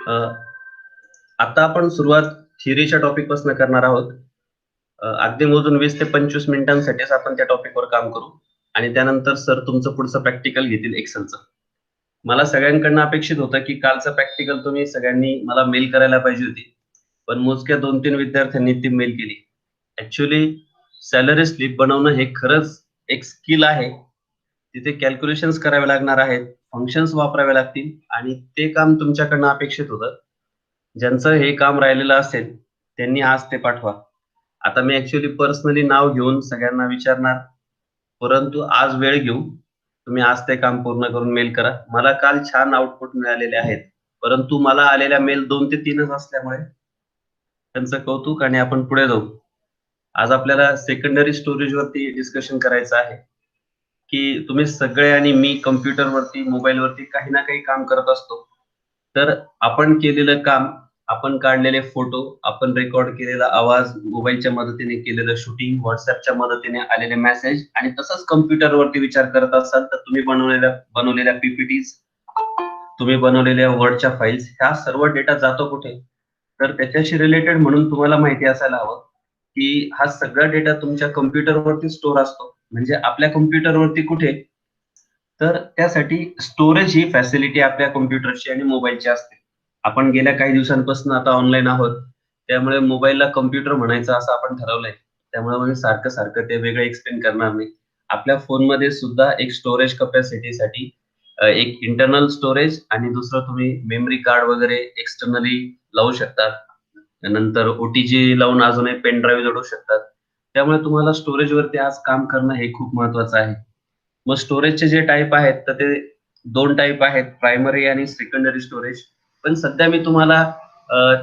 अ, आता आपण सुरुवात थिअरीच्या टॉपिक पासून करणार आहोत. अगदी मोजून 20 ते 25 मिनिटांसाठीच आपण त्या टॉपिकवर काम करू आणि त्यानंतर सर तुमचं पुढचं प्रॅक्टिकल घेतील एक्सेलचं. मला सगळ्यांकडनं अपेक्षित होतं की कालचं प्रॅक्टिकल तुम्ही सगळ्यांनी मला मेल करायला पाहिजे होती. पण मोजक्या 2-3 विद्यार्थ्यांनी ती मेल केली. ऍक्च्युअली सॅलरी स्लिप बनवणं हे खरंच एक स्किल आहे. तिथे कॅल्क्युलेशन्स करावे लागणार आहेत, फंक्शन्स वापरावे लागतील आणि ते काम तुमच्याकडनं अपेक्षित होतं. ज्यांचं हे काम राहिलेलं असेल त्यांनी आज ते पाठवा. आता मी ऍक्च्युअली पर्सनली नाव घेऊन सगळ्यांना विचारणार, परंतु आज वेळ घेऊ. तुम्ही आज ते काम पूर्ण करून मेल करा. मला काल छान आउटपुट मिळालेले आहेत, परंतु मला आलेल्या मेल 2 ते 3च असल्यामुळे त्यांचं कौतुक आणि आपण पुढे जाऊ. आज आपल्याला सेकंडरी स्टोरेज वरती डिस्कशन करायचं आहे, की तुम्ही सगळे आणि मी कॉम्प्युटरवरती, मोबाईलवरती काही ना काही काम करत असतो. तर आपण केलेलं काम, आपण काढलेले फोटो, आपण रेकॉर्ड केलेला आवाज, मोबाईलच्या मदतीने केलेलं शूटिंग, WhatsAppच्या मदतीने आलेले मेसेज आणि तसंच कॉम्प्युटरवरती विचार करत असाल तर तुम्ही बनवलेल्या PPTs, तुम्ही बनवलेल्या वर्डच्या फाईल्स, हा सर्व डेटा जातो कुठे? तर त्याच्याशी रिलेटेड म्हणून तुम्हाला माहिती असायला हवं, की हा सगळा डेटा तुमच्या कॉम्प्युटरवरती स्टोअर असतो. म्हणजे आपल्या कॉम्प्युटरवरती कुठे? तर त्यासाठी स्टोरेज ही फॅसिलिटी आपल्या कॉम्प्युटरची आणि मोबाईलची असते. आपण गेल्या काही दिवसांपासून आता ऑनलाईन आहोत. त्यामुळे मोबाईलला कॉम्प्युटर म्हणायचं असं आपण ठरवलंय. त्यामुळे मी सारखं ते वेगळं एक्सप्लेन करणार नाही. आपल्या फोनमध्ये सुद्धा एक स्टोरेज कॅपॅसिटीसाठी एक इंटर्नल स्टोरेज आणि दुसरं तुम्ही मेमरी कार्ड वगैरे एक्सटर्नली लावू शकता. नंतर OTG लावून अजून एक पेन ड्राईव्ह जोडू शकतात. त्यामुळे तुम्हाला स्टोरेजवरती आज काम करणं हे खूप महत्वाचं आहे. मग स्टोरेजचे जे टाइप आहेत तर ते 2 टाइप आहेत, प्रायमरी आणि सेकंडरी स्टोरेज. पण सध्या मी तुम्हाला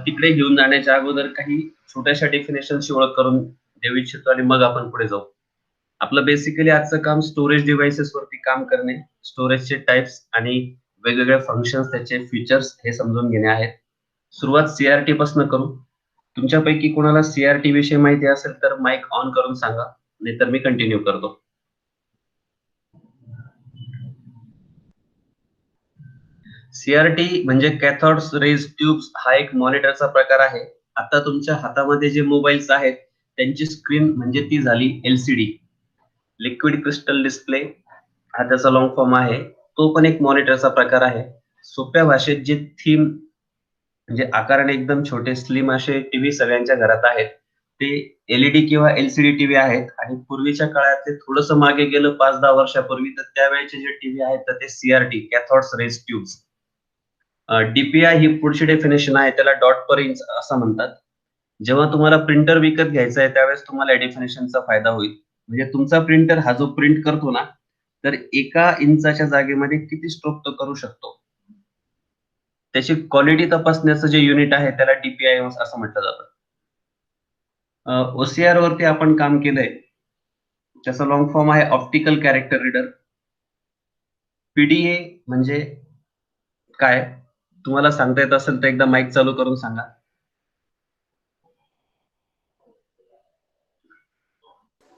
तिकडे घेऊन जाण्याच्या अगोदर काही छोट्याशा डेफिनेशनची ओळख करून देऊ इच्छितो आणि मग आपण पुढे जाऊ. आपलं बेसिकली आजचं काम स्टोरेज डिव्हाइसेस वरती काम करणे, स्टोरेजचे टाइप्स आणि वेगवेगळे फंक्शन्स, त्याचे फीचर्स हे समजून घेणे आहेत. सुरुवात CRT पासून करू. तुमच्यापैकी कोणाला CRT विषयी माहिती असेल तर माईक ऑन करून सांगा, नाहीतर मी कंटिन्यू करतो. CRT म्हणजे कॅथोड्स रेज ट्यूब्स हा एक मॉनिटरचा प्रकार आहे. आता तुमच्या हातामध्ये जे मोबाईल्स आहेत त्यांची स्क्रीन म्हणजे ती झाली LCD, लिक्विड क्रिस्टल डिस्प्ले हा त्याचा लॉंग फॉर्म आहे. तो पण एक मॉनिटरचा प्रकार आहे. सोप्या भाषेत जे थीम म्हणजे आकाराने एकदम छोटे स्लिम असे टीव्ही सगळ्यांच्या घरात आहेत. ते LED किंवा LCD टीव्ही आहेत आणि पूर्वीच्या काळातले थोडंसं मागे गेलं 5-10 वर्षापूर्वी तर त्यावेळेचे जे टीव्ही आहेत तर ते CRT कॅथोड्स रेज ट्यूब्स. DPI ही पुढची डेफिनेशन आहे, त्याला डॉट पर इंच असं म्हणतात. जेव्हा तुम्हाला प्रिंटर विकत घ्यायचा आहे त्यावेळेस तुम्हाला या डेफिनेशनचा फायदा होईल. म्हणजे तुमचा प्रिंटर हा जो प्रिंट करतो ना, तर 1 इंचाच्या जागेमध्ये किती स्ट्रोक तो करू शकतो. त्याची क्वालिटी तपासण्याचं जे युनिट आहे त्याला DPI असं म्हटलं जातं. OCR वरती आपण काम केलंय. त्याचा लॉंग फॉर्म आहे ऑप्टिकल कॅरेक्टर रीडर. PDA म्हणजे काय? तुम्हाला सांगता येत असेल तर एकदा माईक चालू करून सांगा.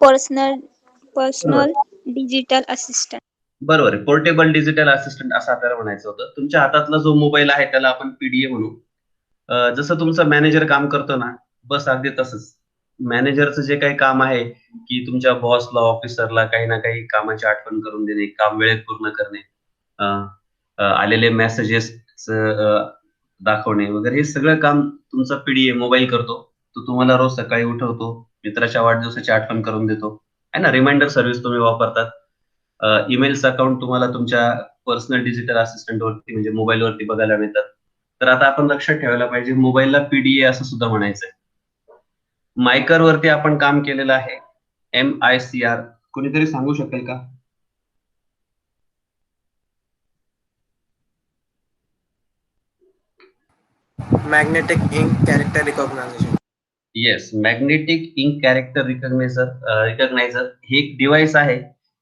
Personal digital assistant. बरोबर आहे. पोर्टेबल डिजिटल असिस्टंट असं आपल्याला म्हणायचं होतं. तुमच्या हातातला जो मोबाईल आहे त्याला आपण PDA म्हणू. जसं तुमचा मॅनेजर काम करतो ना, बस अगदी तसंच. मॅनेजरचं जे काही काम आहे, की तुमच्या बॉसला, ऑफिसरला काही ना काही कामाची आठवण करून देणे, काम वेळेत पूर्ण करणे, अ, अ, आलेले मेसेजेस दाखवणे वगैरे हे सगळं काम तुमचा PDA मोबाईल करतो. तो तुम्हाला रोज सकाळी उठवतो, मित्राच्या वाढदिवसाची आठवण करून देतो. आहे ना, रिमाइंडर सर्व्हिस तुम्ही वापरतात. ईमेल्स अकाउंट तुम्हाला तुमच्या पर्सनल डिजिटल असिस्टंट वरती म्हणजे मोबाईलवरती बघायला मिळतात. तर आता आपण लक्षात ठेवायला पाहिजे मोबाईलला PDA असं सुद्धा म्हणायचंय. मायकर वरती आपण काम केलेलं आहे. MICR कोणीतरी सांगू शकेल का? Magnetic ink character recognisation. Yes, magnetic ink character recogniser हे एक डिव्हाइस आहे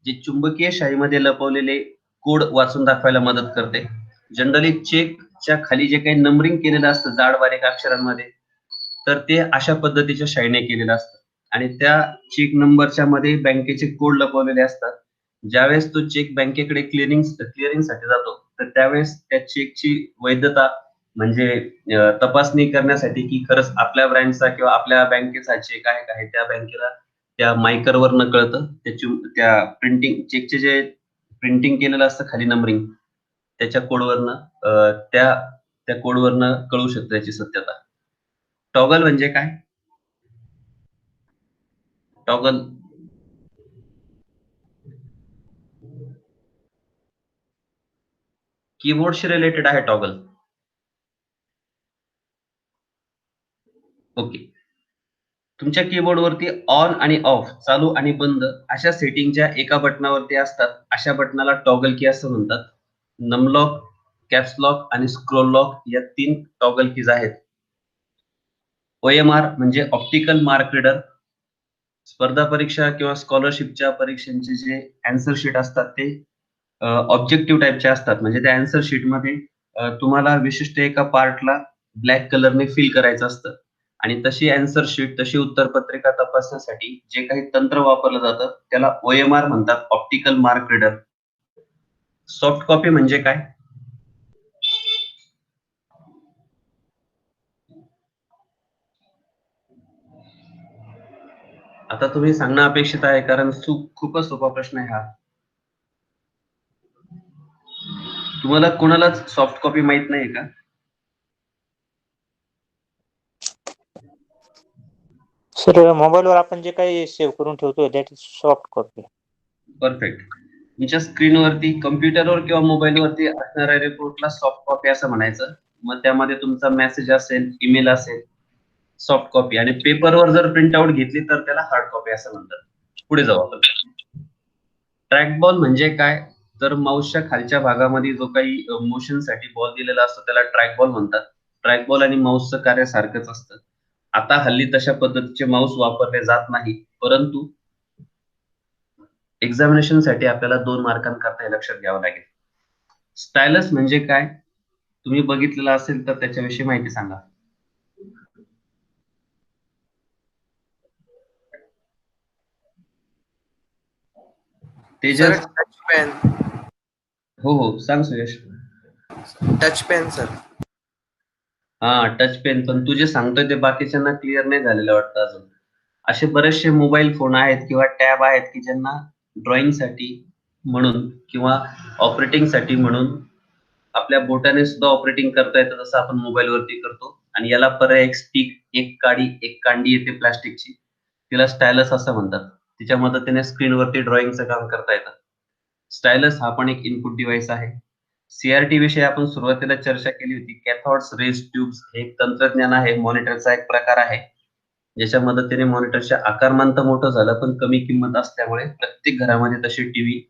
जे चुंबकीय शाईमध्ये लपवलेले कोड वाचून दाखवायला मदत करते. जनरली चेकच्या खाली जे काही नंबरिंग केलेलं असतं जाड बारीक अक्षरांमध्ये, तर ते अशा पद्धतीच्या शाईने केलेलं असतं आणि त्या चेक नंबरच्या मध्ये बँकेचे कोड लपवलेले असतात. ज्यावेळेस तो चेक बँकेकडे क्लिअरिंगसाठी जातो तर त्यावेळेस त्या चेकची वैधता म्हणजे तपासणी करण्यासाठी की खरंच आपल्या ब्रँचचा किंवा आपल्या बँकेचा चेक आहे का, हे त्या बँकेला त्या मायकरवरनं कळतं. त्या प्रिंटिंग चेकचे जे प्रिंटिंग केलेलं असतं खाली नंबरिंग, त्याच्या कोडवरनं त्या कोडवरनं कळू शकतं याची सत्यता. टॉगल म्हणजे काय? टॉगल कीबोर्डशी रिलेटेड आहे टॉगल. ओके. तुमच्या कीबोर्डवरती ऑन आणि ऑफ, चालू आणि बंद अशा सेटिंगच्या एका बटनावरती असतात. अशा बटनाला टॉगल की असं म्हणतात. नमलॉक, कॅप्स लॉक आणि स्क्रोल लॉक या 3 टॉगल कीज आहेत. OMR म्हणजे ऑप्टिकल मार्क रीडर. स्पर्धा परीक्षा किंवा स्कॉलरशिपच्या परीक्षांचे जे आन्सर शीट असतात ते ऑब्जेक्टिव्ह टाइपचे असतात. म्हणजे त्या आन्सर शीटमध्ये तुम्हाला विशिष्ट एका पार्टला ब्लॅक कलरने फिल करायचं असतं आणि तशी आन्सर शीट, तशी उत्तरपत्रिका तपासण्यासाठी जे काही तंत्र वापरलं जातं त्याला OMR म्हणतात, optical mark reader. Soft copy म्हणजे काय? आता तुम्ही सांगणं अपेक्षित आहे कारण खूपच सोपा प्रश्न आहे हा. तुम्हाला कोणालाच सॉफ्ट कॉपी माहित नाहीये का? सर मोबाईलवर आपण जे काही सेव्ह करून ठेवतो that is soft copy. Perfect. तुमच्या स्क्रीनवरती, कॉम्प्युटरवर किंवा मोबाईलवरती असणाऱ्या रिपोर्टला सॉफ्ट कॉपी असं म्हणायचं. मग त्यामध्ये तुमचा मेसेज असेल, ईमेल असेल, सॉफ्ट कॉपी. आणि पेपरवर जर प्रिंट आउट घेतली तर त्याला हार्ड कॉपी असं म्हणतात. पुढे जाऊ आपण. ट्रॅकबॉल म्हणजे काय? तर माऊसच्या खालच्या भागामध्ये जो काही मोशनसाठी बॉल दिलेला असतो त्याला ट्रॅकबॉल म्हणतात. ट्रॅकबॉल आणि माऊसचं कार्य सारखंच असतं. आता हल्ली तशा पद्धतीचे माऊस वापरले जात नाही, परंतु एक्झामिनेशन साठी आपल्याला 2 मार्कांकरता हे लक्षात घ्यावं लागेल. स्टायलस म्हणजे काय? तुम्ही बघितलेलं असेल तर त्याच्याविषयी माहिती सांगा. सर तेजस. Touch pen. हो सांग सुयश. Touch pen sir. हा, टच पेन. पण तू जे सांगतोय ते बाकीच्यांना क्लिअर नाही झालेलं वाटतं अजून. असे बरेचसे मोबाईल फोन आहेत किंवा टॅब आहेत की ज्यांना ड्रॉइंगसाठी म्हणून किंवा ऑपरेटिंगसाठी म्हणून आपल्या बोटाने सुद्धा ऑपरेटिंग करता येतं, जसं आपण मोबाईलवरती करतो. आणि याला पर्याय एक स्टिक, एक कांडी येते प्लास्टिकची, तिला स्टायलस असं म्हणतात. तिच्या मदतीने स्क्रीनवरती ड्रॉइंगचं काम करता येतं. स्टायलस हा पण एक इनपुट डिव्हाइस आहे. CRT विषयी आपण सुरुवातीला चर्चा केली होती. कॅथॉड्स रेज ट्यूब्स हे एक तंत्रज्ञान आहे, मॉनिटरचा एक प्रकार आहे, ज्याच्या मदतीने मॉनिटरचे आकारमान तर मोठं झालं पण कमी किंमत असल्यामुळे प्रत्येक घरामध्ये तसे टीव्ही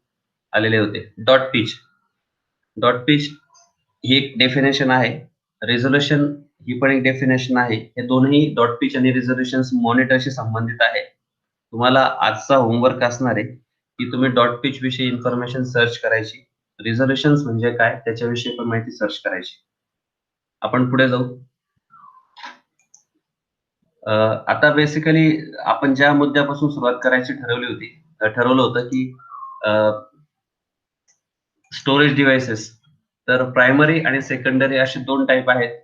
आलेले होते. डॉट पिच ही एक डेफिनेशन आहे. रेझोल्युशन ही पण एक डेफिनेशन आहे. हे दोन्ही डॉट पिच आणि रेझोल्युशन मॉनिटरशी संबंधित आहे. तुम्हाला आजचा होमवर्क असणार आहे की तुम्ही डॉट पिच विषयी इन्फॉर्मेशन सर्च करायची. रिझोल्युशन म्हणजे काय त्याच्याविषयी पण माहिती सर्च करायची. आपण पुढे जाऊ. आता बेसिकली आपण ज्या मुद्द्यापासून सुरुवात करायची ठरवलं होतं की स्टोरेज डिव्हाइसेस. तर प्रायमरी आणि सेकंडरी असे 2 टाईप आहेत.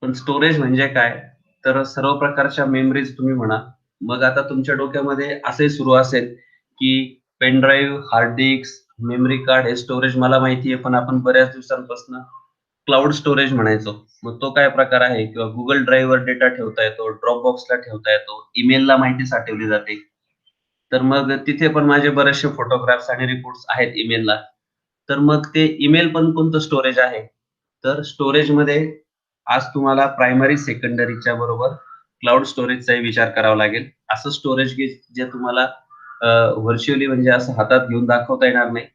पण स्टोरेज म्हणजे काय? तर सर्व प्रकारच्या मेमरीज तुम्ही म्हणा. मग आता तुमच्या डोक्यामध्ये असे सुरू असेल की pen drive, hard disk, memory card हे स्टोरेज मला माहिती आहे, पण आपण बऱ्याच दिवसांपासून क्लाउड स्टोरेज म्हणायचो. मग तो काय प्रकार आहे? किंवा गुगल ड्राईव्हवर डेटा ठेवता येतो, ड्रॉप बॉक्सला ठेवता येतो, ईमेलला माहिती साठवली जाते. तर मग तिथे पण माझे बरेचसे फोटोग्राफ्स आणि रिपोर्ट्स आहेत ईमेलला. तर मग ते ईमेल पण कोणतं स्टोरेज आहे? तर स्टोरेजमध्ये आज तुम्हाला प्रायमरी, सेकंडरीच्या बरोबर क्लाउड स्टोरेजचाही विचार करावा लागेल. असं स्टोरेज जे तुम्हाला व्हर्च्युअली म्हणजे असं हातात घेऊन दाखवता येणार नाही,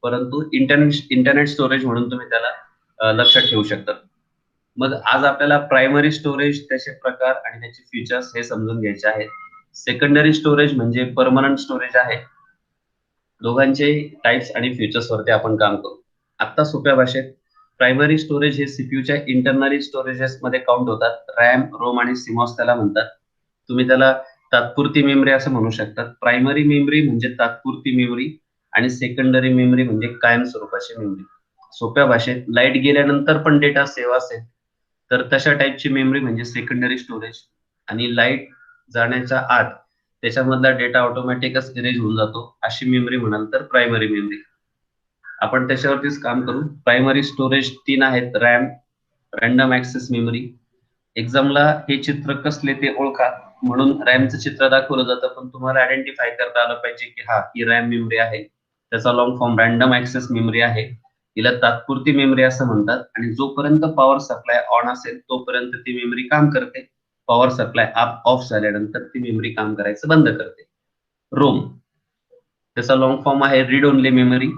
परंतु इंटरनेट स्टोरेज म्हणून तुम्ही त्याला लक्षात ठेवू शकता. मग आज आपल्याला प्रायमरी स्टोरेज, त्याचे प्रकार आणि त्याचे फीचर्स हे समजून घ्यायचे आहेत. सेकंडरी स्टोरेज म्हणजे परमनंट स्टोरेज आहे. दोघांचे टाइप्स आणि फीचर्स वरती आपण काम करू. आता सोप्या भाषेत प्रायमरी स्टोरेज हे सीपीयूच्या इंटरनली स्टोरेजेस मध्ये काउंट होतात. रॅम, रोम आणि सिमॉस त्याला म्हणतात. तुम्ही त्याला तात्पुरती मेमरी असं म्हणू शकतात. प्रायमरी मेमरी म्हणजे तात्पुरती मेमरी आणि सेकंडरी मेमरी म्हणजे कायम स्वरूपाची मेमरी. सोप्या भाषेत लाईट गेल्यानंतर पण डेटा सेव्ह असेल तर तशा टाईपची मेमरी म्हणजे सेकंडरी स्टोरेज, आणि लाईट जाण्याच्या आत त्याच्यामधला डेटा ऑटोमॅटिकच इरेज होऊन जातो अशी मेमरी म्हणाल तर प्रायमरी मेमरी. आपण त्याच्यावरतीच काम करू. प्रायमरी स्टोरेज 3 आहेत: रॅम, रॅन्डम ऍक्सेस मेमरी. एक्झामला हे चित्र कसले ते ओळखा म्हणून रॅमचं चित्र दाखवलं जातं, पण तुम्हाला आयडेंटिफाय करता आलं पाहिजे की हा ही रॅम मेमरी आहे. त्याचा long form random access memory आहे. तिला तात्पुरती मेमरी असं म्हणतात, आणि जोपर्यंत पॉवर सप्लाय ऑन असेल तोपर्यंत ती मेमरी काम करते. पॉवर सप्लाय ऑफ झाल्यानंतर ती मेमरी काम करायचं बंद करते. रोम, त्याचा लॉंग फॉर्म आहे रीड ओनली मेमरी.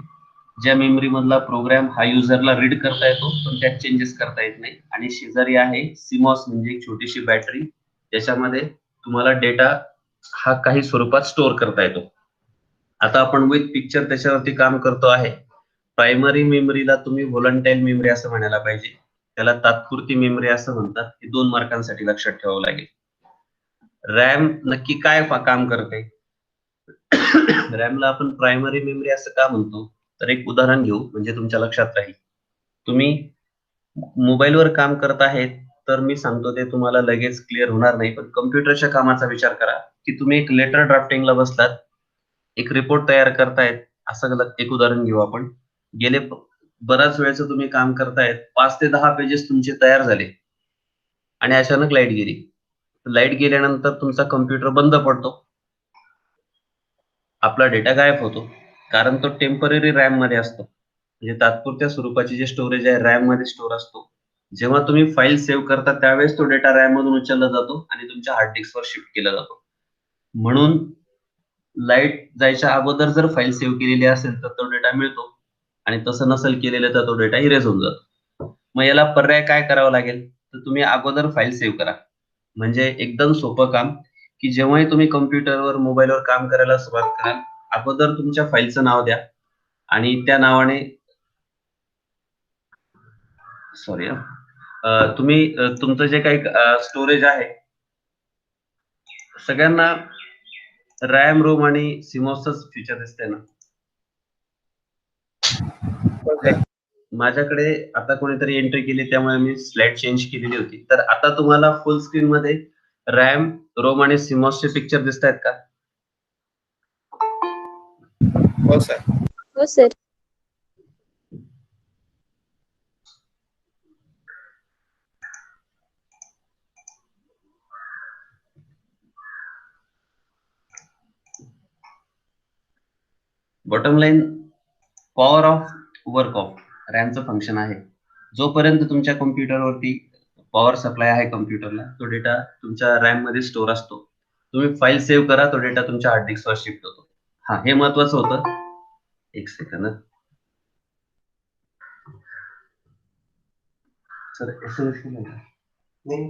ज्या मेमरी मधला प्रोग्राम हा युजरला रीड करता येतो पण त्यात चेंजेस करता येत नाही. आणि शेजारी आहे सिमॉस म्हणजे एक छोटीशी बॅटरी, ज्याच्यामध्ये तुम्हाला डेटा हा काही स्वरूपात स्टोअर करता येतो. आता आपण विथ पिक्चर त्याच्यावरती काम करतो आहे. प्रायमरी मेमरीला तुम्ही व्होलंटाईल मेमरी असं म्हणायला पाहिजे, त्याला तात्पुरती मेमरी असं म्हणतात. हे 2 मार्कांसाठी लक्षात ठेवावं लागेल. रॅम नक्की काय काम करते? रॅमला आपण प्रायमरी मेमरी असं का म्हणतो, तर एक उदाहरण घेऊ म्हणजे तुमच्या लक्षात राहील. तुम्ही मोबाईलवर काम करत आहेत तर मी सांगतो ते तुम्हाला लगेच क्लिअर होणार नाही, पण कम्प्युटरच्या कामाचा विचार करा की तुम्ही एक लेटर ड्राफ्टिंगला बसलात, एक रिपोर्ट तयार करतायत. असं एक उदाहरण घेऊ आपण. गेले बराच वेळेचं तुम्ही काम करतायत, 5 ते 10 पेजेस तुमचे तयार झाले आणि अचानक लाईट गेली. लाईट गेल्यानंतर तुमचा कम्प्युटर बंद पडतो, आपला डेटा गायब होतो, कारण तो टेम्पररी रॅम मध्ये असतो. म्हणजे तात्पुरत्या स्वरूपाची जे स्टोरेज आहे रॅम मध्ये स्टोअर असतो. जेव्हा तुम्ही फाईल सेव्ह करता त्यावेळेस तो डेटा रॅम मधून उचलला जातो आणि तुमच्या हार्ड डिस्कवर शिफ्ट केला जातो. म्हणून लाईट जायच्या अगोदर जर फाईल सेव्ह केलेली असेल तर तो डेटा मिळतो, आणि तसं नसेल केलेलं तर तो डेटा इरेज होऊन जातो. मग याला पर्याय काय करावा लागेल, तर तुम्ही अगोदर फाईल सेव्ह करा. म्हणजे एकदम सोपं काम की जेव्हाही तुम्ही कम्प्युटरवर मोबाईलवर काम करायला सुरुवात कराल, अगोदर तुमच्या फाईलचं नाव द्या आणि त्या नावाने तुम्ही तुमचं जे काही स्टोरेज आहे, सगळ्यांना रॅम, रोम आणि सिमॉसच फीचर दिसतंय ना. माझ्याकडे आता कोणीतरी एंट्री केली त्यामुळे मी स्लाइड चेंज केलेली होती. तर आता तुम्हाला फुल स्क्रीन मध्ये रॅम, रोम आणि सिमॉसचे पिक्चर दिसत आहेत का? हो सर. हो sir. Bottom line, power off work off रॅमचं फंक्शन आहे. जोपर्यंत तुमच्या कम्प्युटरवरती पॉवर सप्लाय आहे कम्प्युटरला, तो डेटा तुमच्या रॅम मध्ये स्टोअर असतो. तुम्ही फाईल सेव्ह करा, तो डेटा तुमच्या हार्ड डिस्कवर शिफ्ट होतो. हा, हे महत्वाचं होतं. एक सेकंद सर, एसएमएस केलं का? नाही,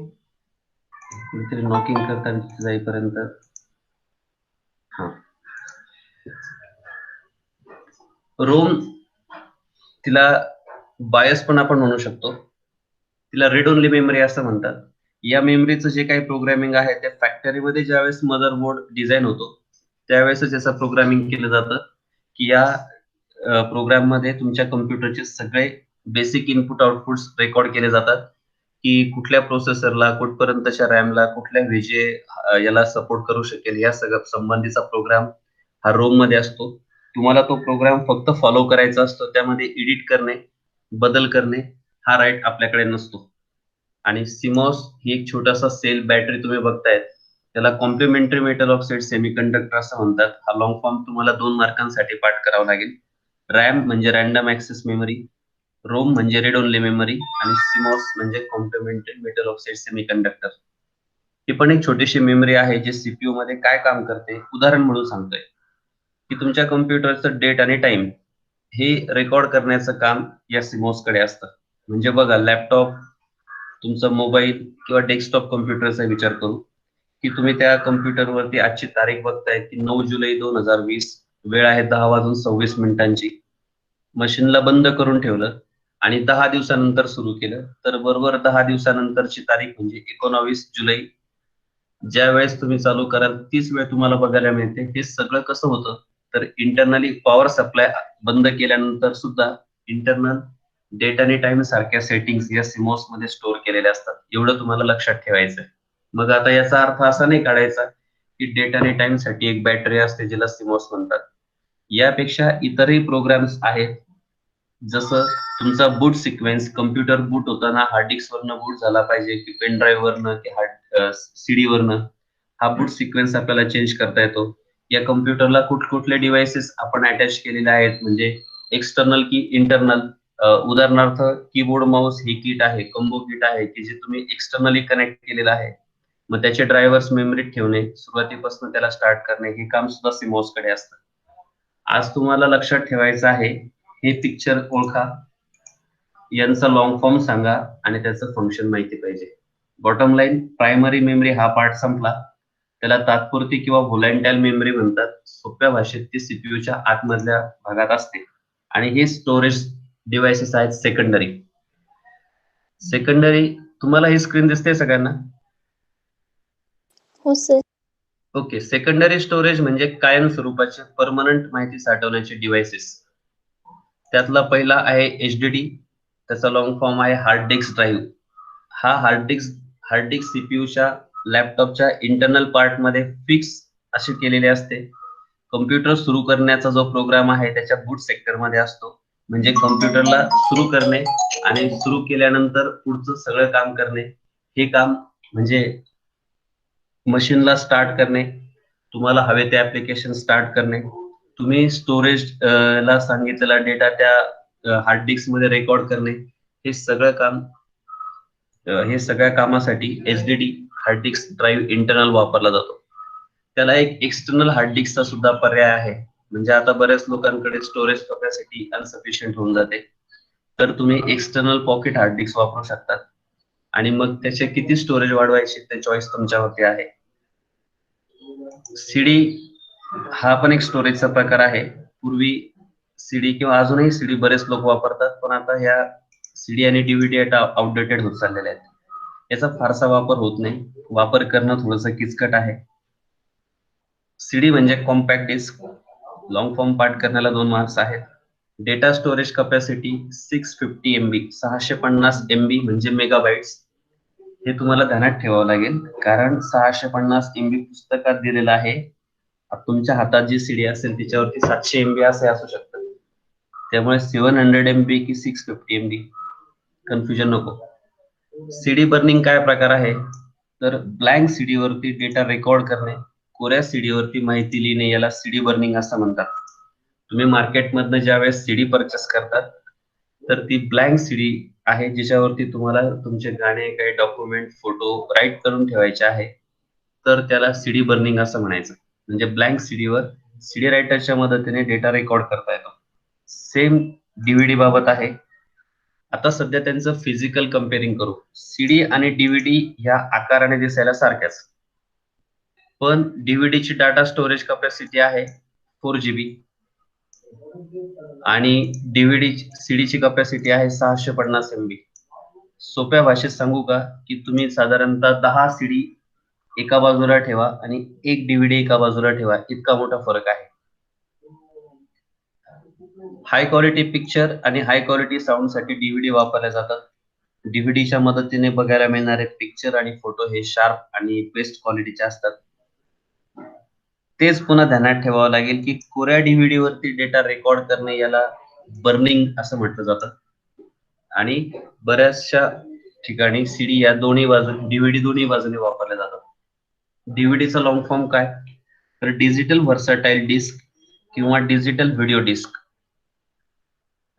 कुठेतरी नॉकिंग करता जाईपर्यंत. हा, रोम तिला बायस पण आपण म्हणू शकतो, तिला रीड ओनली मेमरी असं म्हणतात. या मेमरीचं जे काही प्रोग्रामिंग आहे ते फॅक्टरीमध्ये ज्यावेळेस मदरबोर्ड डिझाईन होतो त्यावेळेसच याचं प्रोग्रामिंग केलं जातं की या प्रोग्राम मध्ये तुमच्या कम्प्युटरचे सगळे बेसिक इनपुट आउटपुट्स रेकॉर्ड केले जातात, की कुठल्या प्रोसेसरला, कुठपर्यंतच्या रॅमला, कुठल्या व्हीजे याला सपोर्ट करू शकेल, या सगळ्या संबंधीचा प्रोग्राम हा रोम मध्ये असतो. तुम्हाला तो प्रोग्राम फक्त फॉलो करायचा असतो, त्यामध्ये एडिट करणे, बदल करणे हा राईट आपल्याकडे नसतो. आणि सिमॉस ही एक छोटासा सेल बॅटरी तुम्ही बघतायत, त्याला कॉम्प्लिमेंटरी मेटल ऑक्साईड सेमीकंडक्टर असं म्हणतात. हा लॉंग फॉर्म तुम्हाला 2 मार्कांसाठी पाठ करावा लागेल. रॅम म्हणजे रॅन्डम ऍक्सेस मेमरी, रोम म्हणजे रीड ओनली मेमरी, आणि सिमॉस म्हणजे कॉम्प्लिमेंटरी मेटल ऑक्साईड सेमीकंडक्टर. ही पण एक छोटीशी मेमरी आहे जे सीपीयू मध्ये काय काम करते उदाहरण म्हणून सांगतोय, की तुमच्या कम्प्युटरचं डेट आणि टाइम हे रेकॉर्ड करण्याचं काम या सिमॉस कडे असतं. म्हणजे बघा, लॅपटॉप, तुमचा मोबाईल किंवा डेस्कटॉप कम्प्युटरचा विचार करू, की तुम्ही त्या कम्प्युटरवरती आजची तारीख बघताय की 9 जुलै 2020, वेळ आहे 10:26 मशीनला बंद करून ठेवलं आणि 10 दिवसानंतर सुरू केलं, तर बरोबर 10 दिवसानंतरची तारीख म्हणजे 19 जुलै ज्या वेळेस तुम्ही चालू कराल तीच वेळ तुम्हाला बघायला मिळते. हे सगळं कसं होतं, तर इंटरनली पॉवर सप्लाय बंद केल्यानंतर सुद्धा इंटरनल डेट आणि टाइम सारख्या सेटिंग्स या सिमोस मध्ये स्टोअर केलेल्या असतात. एवढं तुम्हाला लक्षात ठेवायचं. मग आता याचा अर्थ असा नाही काढायचा की डेट आणि टाइम साठी एक बॅटरी असते जिला सिमोस म्हणतात. यापेक्षा इतरही प्रोग्राम्स आहेत, जसं तुमचा बूट सिक्वेन्स, कम्प्युटर बूट होताना हार्ड डिस्क वरनं बूट झाला पाहिजे की पेन ड्राईव्ह वरनं की हार्ड सीडी वरनं, हा बूट सिक्वेन्स आपल्याला चेंज करता येतो. या कम्प्युटरला कुठले डिव्हाइसेस आपण अटॅच केलेले आहेत, म्हणजे एक्सटर्नल की इंटरनल. उदाहरणार्थ कीबोर्ड माऊस हे किट आहे, कंबो किट आहे की जे तुम्ही एक्सटर्नली कनेक्ट केलेलं आहे. मग त्याचे ड्रायव्हर्स मेमरीत ठेवणे, सुरुवातीपासून त्याला स्टार्ट करणे, हे काम सुद्धा सिमोस कडे असतं. आज तुम्हाला लक्षात ठेवायचं आहे, हे पिक्चर ओळखा, यांचा लॉंग फॉर्म सांगा आणि त्याचं फंक्शन माहिती पाहिजे. बॉटम लाईन, प्रायमरी मेमरी हा पार्ट संपला. त्याला तात्पुरती किंवा व्होलॅटाईल मेमरी म्हणतात. सोप्या भाषेत ती सीपीयूच्या आतमधल्या भागात असते. आणि हे स्टोरेज डिव्हाइसेस आहेत सेकंडरी. तुम्हाला ही स्क्रीन दिसते सगळ्यांना? हो सर. ओके. सेकंडरी स्टोरेज म्हणजे कायम स्वरूपाचे परमनंट माहिती साठवण्याचे डिव्हाइसेस. त्यातला पहिला आहे HDD, त्याचा लॉंग फॉर्म आहे हार्ड डिस्क ड्राईव्ह. हा हार्ड डिस्क सीपीयूच्या लॅपटॉपच्या इंटरनल पार्ट मध्ये फिक्स अशी केलेली असते. कम्प्युटर सुरू करण्याचा जो प्रोग्राम आहे त्याच्या बूट सेक्टर मध्ये असतो. म्हणजे कम्प्युटरला सुरू करणे आणि सुरू केल्यानंतर पुढचं सगळं काम करणे, हे काम म्हणजे मशीनला स्टार्ट करणे, तुम्हाला हवे ते ऍप्लिकेशन स्टार्ट करणे, तुम्ही स्टोरेज ला सांगितलेला डेटा त्या हार्ड डिस्क मध्ये रेकॉर्ड करणे, हे सगळ्या कामासाठी HDD hard disk drive internal वापरला जातो. त्याला एक एक्सटर्नल हार्ड डिस्कचा सुद्धा पर्याय आहे. म्हणजे आता बऱ्याच लोकांकडे स्टोरेज कॅपॅसिटी अनसफिशियंट होऊन जाते, तर तुम्ही एक्सटर्नल पॉकेट हार्ड डिस्क वापरू शकतात. आणि मग त्याचे किती स्टोरेज वाढवायचे ते चॉईस तुमच्यावरती आहे. सीडी हा पण एक स्टोरेजचा प्रकार आहे. पूर्वी सीडी किंवा अजूनही सीडी बरेच लोक वापरतात, पण आता ह्या सीडी आणि डीव्हीडी आउटडेटेड होत चाललेल्या आहेत. याचा फारसा वापर होत नाही, वापर करणं थोडंसं किचकट आहे. सीडी म्हणजे compact disc. Long form part करण्याला 2 मार्क्स आहेत. Data storage capacity 650 MB, 650 MB म्हणजे मेगाबाइट्स. हे तुम्हाला ध्यानात ठेवावं लागेल, कारण 650 MB पुस्तकात दिलेलं आहे. तुमच्या हातात जी सीडी असेल तिच्यावरती 700 MB असे असू शकतं. त्यामुळे 700 MB की 650 MB कन्फ्युजन नको. सीडी बर्निंग काय प्रकार आहे, तर ब्लँक सीडी वरती डेटा रेकॉर्ड करणे, कोऱ्या सीडी वरती माहिती लिहिणे, याला सीडी बर्निंग असं म्हणतात. तुम्ही मार्केटमधनं ज्यावेळेस सीडी परचेस करतात, तर ती ब्लँक सीडी आहे जिच्यावरती तुम्हाला तुमचे गाणे, काही डॉक्युमेंट, फोटो राईट करून ठेवायचे आहे, तर त्याला सीडी बर्निंग असं म्हणायचं. म्हणजे ब्लँक सीडीवर सीडी रायटरच्या मदतीने डेटा रेकॉर्ड करता येतो. सेम डीव्हीडी बाबत आहे. आता सध्या त्यांचं फिजिकल कम्पेअरिंग करू. सीडी आणि डीव्हीडी ह्या आकाराने दिसायला सारख्याच, पण डीव्हीडीची डाटा स्टोरेज कॅपॅसिटी आहे 4 GB आणि सीडीची कॅपॅसिटी आहे 650 MB. सोप्या भाषेत सांगू का, की तुम्ही साधारणतः 10 सीडी एका बाजूला ठेवा आणि 1 डीव्हीडी एका बाजूला ठेवा, इतका मोठा फरक आहे. हाय क्वालिटी पिक्चर आणि हाय क्वालिटी साऊंड साठी डीव्हीडी वापरल्या जातात. डीव्हीडीच्या मदतीने बघायला मिळणारे पिक्चर आणि फोटो हे शार्प आणि बेस्ट क्वालिटीचे असतात. तेच पुन्हा ध्यानात ठेवावं लागेल की कोऱ्या डीव्हीडी वरती डेटा रेकॉर्ड करणे याला बर्निंग असं म्हटलं जातं. आणि बऱ्याचशा ठिकाणी सीडी या दोन्ही बाजू, डीव्हीडी दोन्ही बाजूने वापरल्या जातात. डीव्हीडीचा लॉंग फॉर्म काय, तर डिजिटल व्हर्सटाईल डिस्क किंवा डिजिटल व्हिडिओ डिस्क.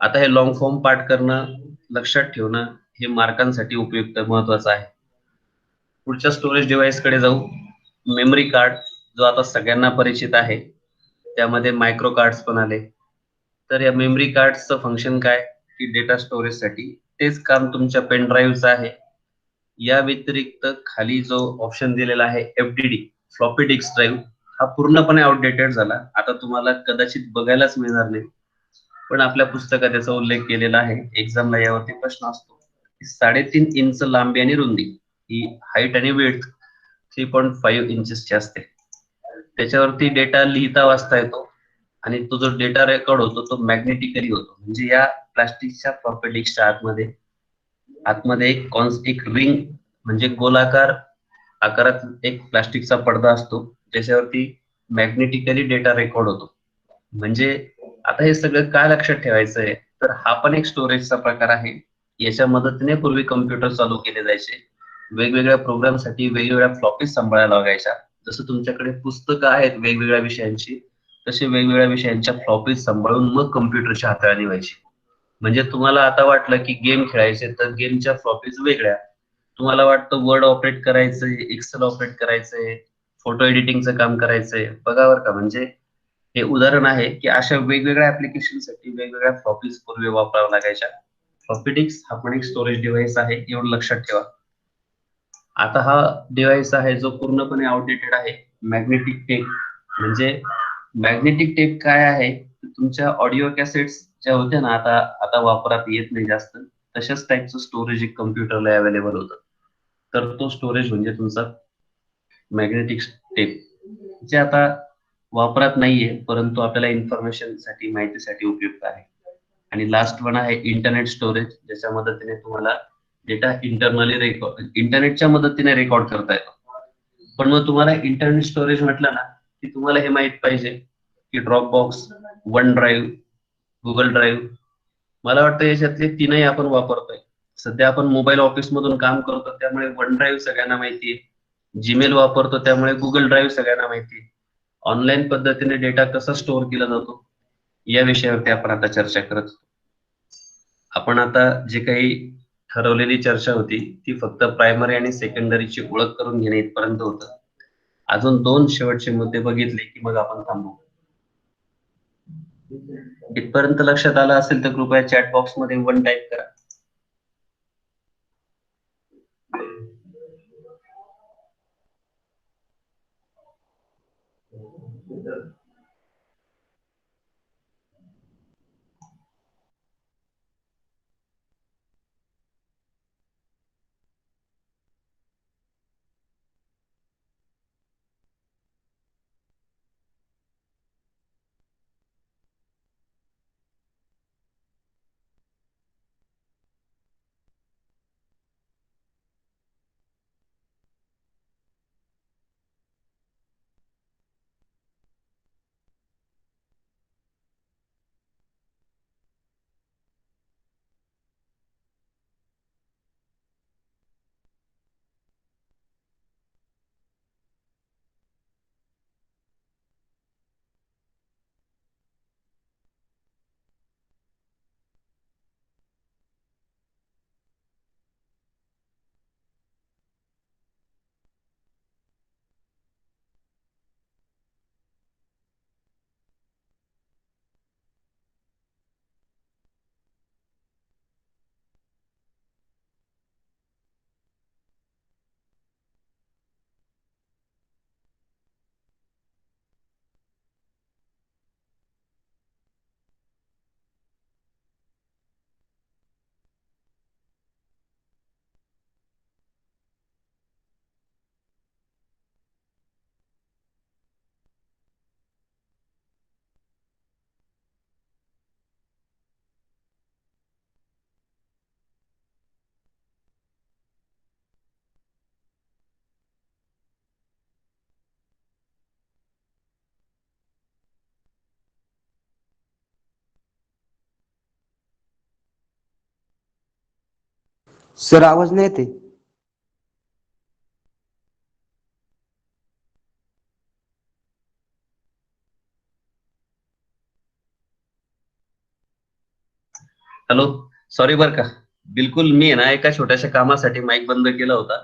आता हे लॉंग फॉर्म पाठ करणं, लक्षात ठेवणं हे मार्कांसाठी उपयुक्त महत्वाचं आहे. पुढच्या स्टोरेज डिव्हाइस कडे जाऊ. मेमरी कार्ड, जो आता सगळ्यांना परिचित आहे. त्यामध्ये मायक्रो कार्ड्स पण आले. तर या मेमरी कार्डचं फंक्शन काय, की डेटा स्टोरेज साठी. तेच काम तुमच्या पेन ड्राईव्हचं आहे. या व्यतिरिक्त खाली जो ऑप्शन दिलेला आहे FDD, फ्लॉपी डिस्क ड्राईव्ह, हा पूर्णपणे आउटडेटेड झाला. आता तुम्हाला कदाचित बघायलाच मिळणार नाही, पण आपल्या पुस्तकात याचा उल्लेख केलेला आहे. एक्झामला यावरती प्रश्न असतो. 3.5 इंच लांबी आणि रुंदी, ही हाईट आणि विड्थ 3.5 इंचेसची असते. त्याच्यावरती डेटा लिहिता वाचता येतो आणि तो जो डेटा रेकॉर्ड होतो तो मॅग्नेटिकली होतो. म्हणजे या प्लास्टिकच्या फ्लॉपी डिस्कच्या आतमध्ये एक रिंग म्हणजे गोलाकार आकारात एक प्लास्टिकचा पडदा असतो, ज्याच्यावरती मॅग्नेटिकली डेटा रेकॉर्ड होतो. म्हणजे आता हे सगळं काय लक्षात ठेवायचं आहे, तर हा पण एक स्टोरेजचा प्रकार आहे. याच्या मदतीने पूर्वी कम्प्युटर चालू केले जायचे. वेगवेगळ्या प्रोग्रामसाठी वेगवेगळ्या फ्लॉपीज सांभाळायला लागायच्या. जसं तुमच्याकडे पुस्तकं आहेत वेगवेगळ्या विषयांची, तसे वेगवेगळ्या विषयांच्या फ्लॉपीज सांभाळून मग कम्प्युटरची हाताळणी व्हायची. म्हणजे तुम्हाला आता वाटलं की गेम खेळायचे तर गेमच्या फ्लॉपीज वेगळ्या, तुम्हाला वाटतं वर्ड ऑपरेट करायचंय, एक्सेल ऑपरेट करायचंय, फोटो एडिटिंगचं काम करायचंय, बघा बरं का. म्हणजे हे उदाहरण आहे की अशा वेगवेगळ्या ऍप्लिकेशनसाठी वेगवेगळ्या फ्लॉपीज पूर्वी वापराव्या लागायच्या. फ्लॉपी डिस्क हा पण एक स्टोरेज डिव्हाइस आहे, एवढं लक्षात ठेवा. आता हा डिव्हाइस आहे जो पूर्णपणे आउटडेटेड आहे. मॅग्नेटिक टेप म्हणजे मॅग्नेटिक टेप काय आहे, तुमच्या ऑडिओ कॅसेट्स ज्या होत्या ना, आता वापरात येत नाही जास्त, तशाच टाईपचं स्टोरेज एक कम्प्युटरला अवेलेबल होतं. तर तो स्टोरेज म्हणजे तुमचा मॅग्नेटिक टेप, जे आता वापरात नाहीये, परंतु आपल्याला इन्फॉर्मेशन साठी, माहितीसाठी उपयुक्त आहे. आणि लास्ट वन आहे इंटरनेट स्टोरेज, ज्याच्या मदतीने तुम्हाला डेटा इंटरनेटच्या मदतीने रेकॉर्ड करता येतो. पण मग तुम्हाला इंटरनेट स्टोरेज म्हटलं ना, की तुम्हाला हे माहित पाहिजे की drop box, one drive, Google drive, मला वाटतं याच्यातले तीनही आपण वापरतोय. सध्या आपण मोबाईल ऑफिस मधून काम करतो, त्यामुळे वन ड्राईव्ह सगळ्यांना माहितीये. जीमेल वापरतो, त्यामुळे गुगल ड्राईव्ह सगळ्यांना माहितीये. ऑनलाईन पद्धतीने डेटा कसा स्टोअर केला जातो या विषयावरती आपण आता चर्चा करत आहोत. आपण आता जे काही ठरवलेली चर्चा होती ती फक्त प्रायमरी आणि सेकंडरीची ओळख करून घेणे इथपर्यंत होतं. अजून 2 शेवटचे मुद्दे बघितले की मग आपण थांबू. इथपर्यंत लक्षात आलं असेल तर कृपया चॅट बॉक्स मध्ये 1 टाईप करा. सर आवाज नाही येते. हॅलो, सॉरी बर का, बिलकुल मी आहे ना एका छोट्याशा कामासाठी माईक बंद केला होता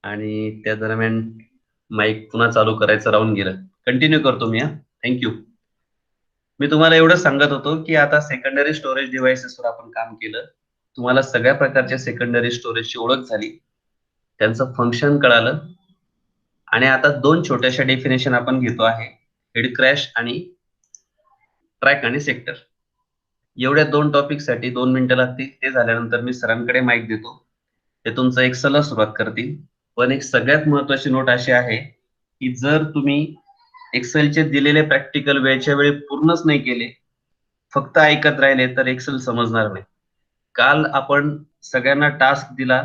आणि त्या दरम्यान माईक पुन्हा चालू करायचं राहून गेलं. कंटिन्यू करतो मी. थँक्यू. मी तुम्हाला एवढं सांगत होतो की आता सेकंडरी स्टोरेज डिव्हाइसेसवर आपण काम केलं. तुम्हाला सगळ्या प्रकारच्या सेकंडरी स्टोरेजची ओळख झाली, त्यांचं फंक्शन कळालं, आणि आता 2 छोट्याशा डेफिनेशन आपण घेतो आहे, हेड क्रॅश आणि ट्रॅक आणि सेक्टर. एवढ्या 2 टॉपिक साठी 2 मिनिटं लागतील. ते झाल्यानंतर मी सरांकडे माईक देतो, ते तुमचं एक्सेलला सुरुवात करतील. पण एक सगळ्यात महत्वाची नोट अशी आहे की जर तुम्ही एक्सेलचे दिलेले प्रॅक्टिकल वेळच्या वेळी पूर्णच नाही केले फक्त ऐकत राहिले तर एक्सेल समजणार नाही. काल आपण सगळ्यांना टास्क दिला,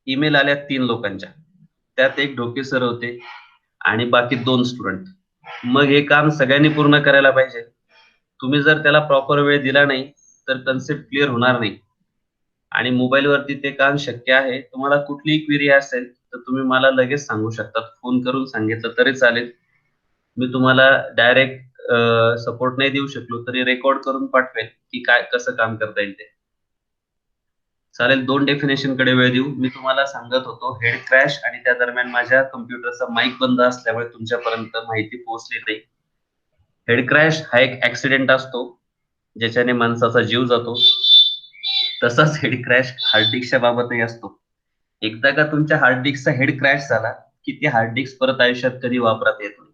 ईमेल आल्या 3 लोकांच्या, त्यात एक ढोके सर होते आणि बाकी 2 स्टुडंट. मग हे काम सगळ्यांनी पूर्ण करायला पाहिजे. तुम्ही जर त्याला प्रॉपर वेळ दिला नाही तर कन्सेप्ट क्लिअर होणार नाही. आणि मोबाईलवरती ते काम शक्य आहे. तुम्हाला कुठलीही क्वेरी असेल तर तुम्ही मला लगेच सांगू शकता. फोन करून सांगितलं तरी चालेल. मी तुम्हाला डायरेक्ट सपोर्ट नाही देऊ शकलो तरी रेकॉर्ड करून पाठवेल की काय कसं काम करता येईल ते. चालेल, 2 डेफिनेशन कडे वेळ देऊ. मी तुम्हाला सांगत होतो हेड क्रॅश आणि त्या दरम्यान माझ्या कम्प्युटरचा माईक बंद असल्यामुळे तुमच्यापर्यंत माहिती पोहोचली नाही. हेड क्रॅश हा एक ऍक्सिडेंट असतो ज्याच्याने माणसाचा जीव जातो. तसाच हेड क्रॅश हार्ड डिस्कच्या बाबतही असतो. एकदा का तुमच्या हार्ड डिस्कचा हेड क्रॅश झाला की ती हार्ड डिस्क परत आयुष्यात कधी वापरात येत नाही.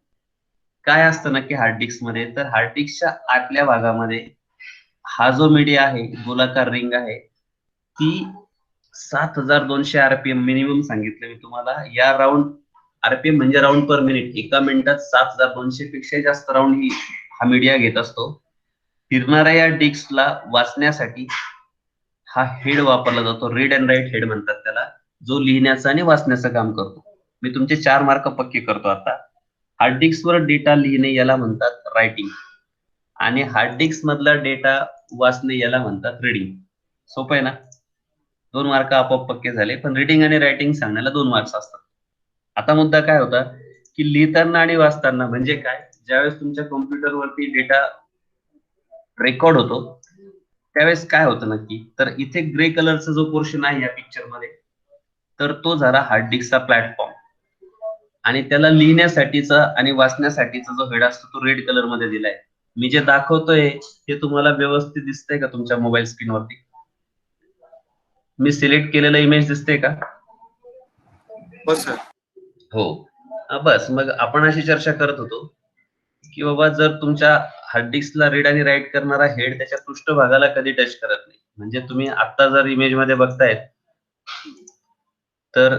काय असतं नक्की हार्ड डिस्क मध्ये, तर हार्ड डिस्कच्या आतल्या भागामध्ये हा जो मीडिया आहे, गोलाकार रिंग आहे, ती 7200 आरपीएम मिनिमम सांगितलं मी तुम्हाला. या राऊंड आरपीएम म्हणजे राऊंड पर मिनिट, एका मिनिटात 7200 पेक्षा जास्त राऊंड ही हा मीडिया घेत असतो. फिरणाऱ्या या डिस्कला वाचण्यासाठी हा हेड वापरला जातो. रीड अँड राईट हेड म्हणतात त्याला, जो लिहिण्याचं आणि वाचण्याचं काम करतो. मी तुमचे 4 मार्क पक्के करतो आता. हार्ड डिस्कवर डेटा लिहिणे याला म्हणतात रायटिंग आणि हार्ड डिस्क मधला डेटा वाचणे याला म्हणतात रीडिंग. सोपं आहे ना? 2 मार्क आपोआप पक्के झाले. पण रीडिंग आणि रायटिंग सांगण्याला 2 मार्क्स असतात. आता मुद्दा काय होता की लिहिताना आणि वाचताना म्हणजे काय, ज्यावेळेस तुमच्या कॉम्प्युटरवरती डेटा रेकॉर्ड होतो त्यावेळेस काय होतं नक्की, तर इथे ग्रे कलरचा जो पोर्शन आहे या पिक्चर मध्ये, तर तो झाला हार्ड डिस्कचा प्लॅटफॉर्म आणि त्याला लिहिण्यासाठीचा आणि वाचण्यासाठीचा जो हेड असतो तो रेड कलर मध्ये दिलाय. मी जे दाखवतोय ते तुम्हाला व्यवस्थित दिसतंय का तुमच्या मोबाईल स्क्रीनवरती? मी सिलेक्ट केलेलं इमेज दिसते का? हो सर. हो. बस मग आपण अशी चर्चा करत होतो की बाबा जर तुमच्या हार्ड डिस्कला रीड आणि राईट करणारा हेड त्याच्या पृष्ठभागाला कधी टच करत नाही. म्हणजे तुम्ही आता जर इमेज मध्ये बघतायत तर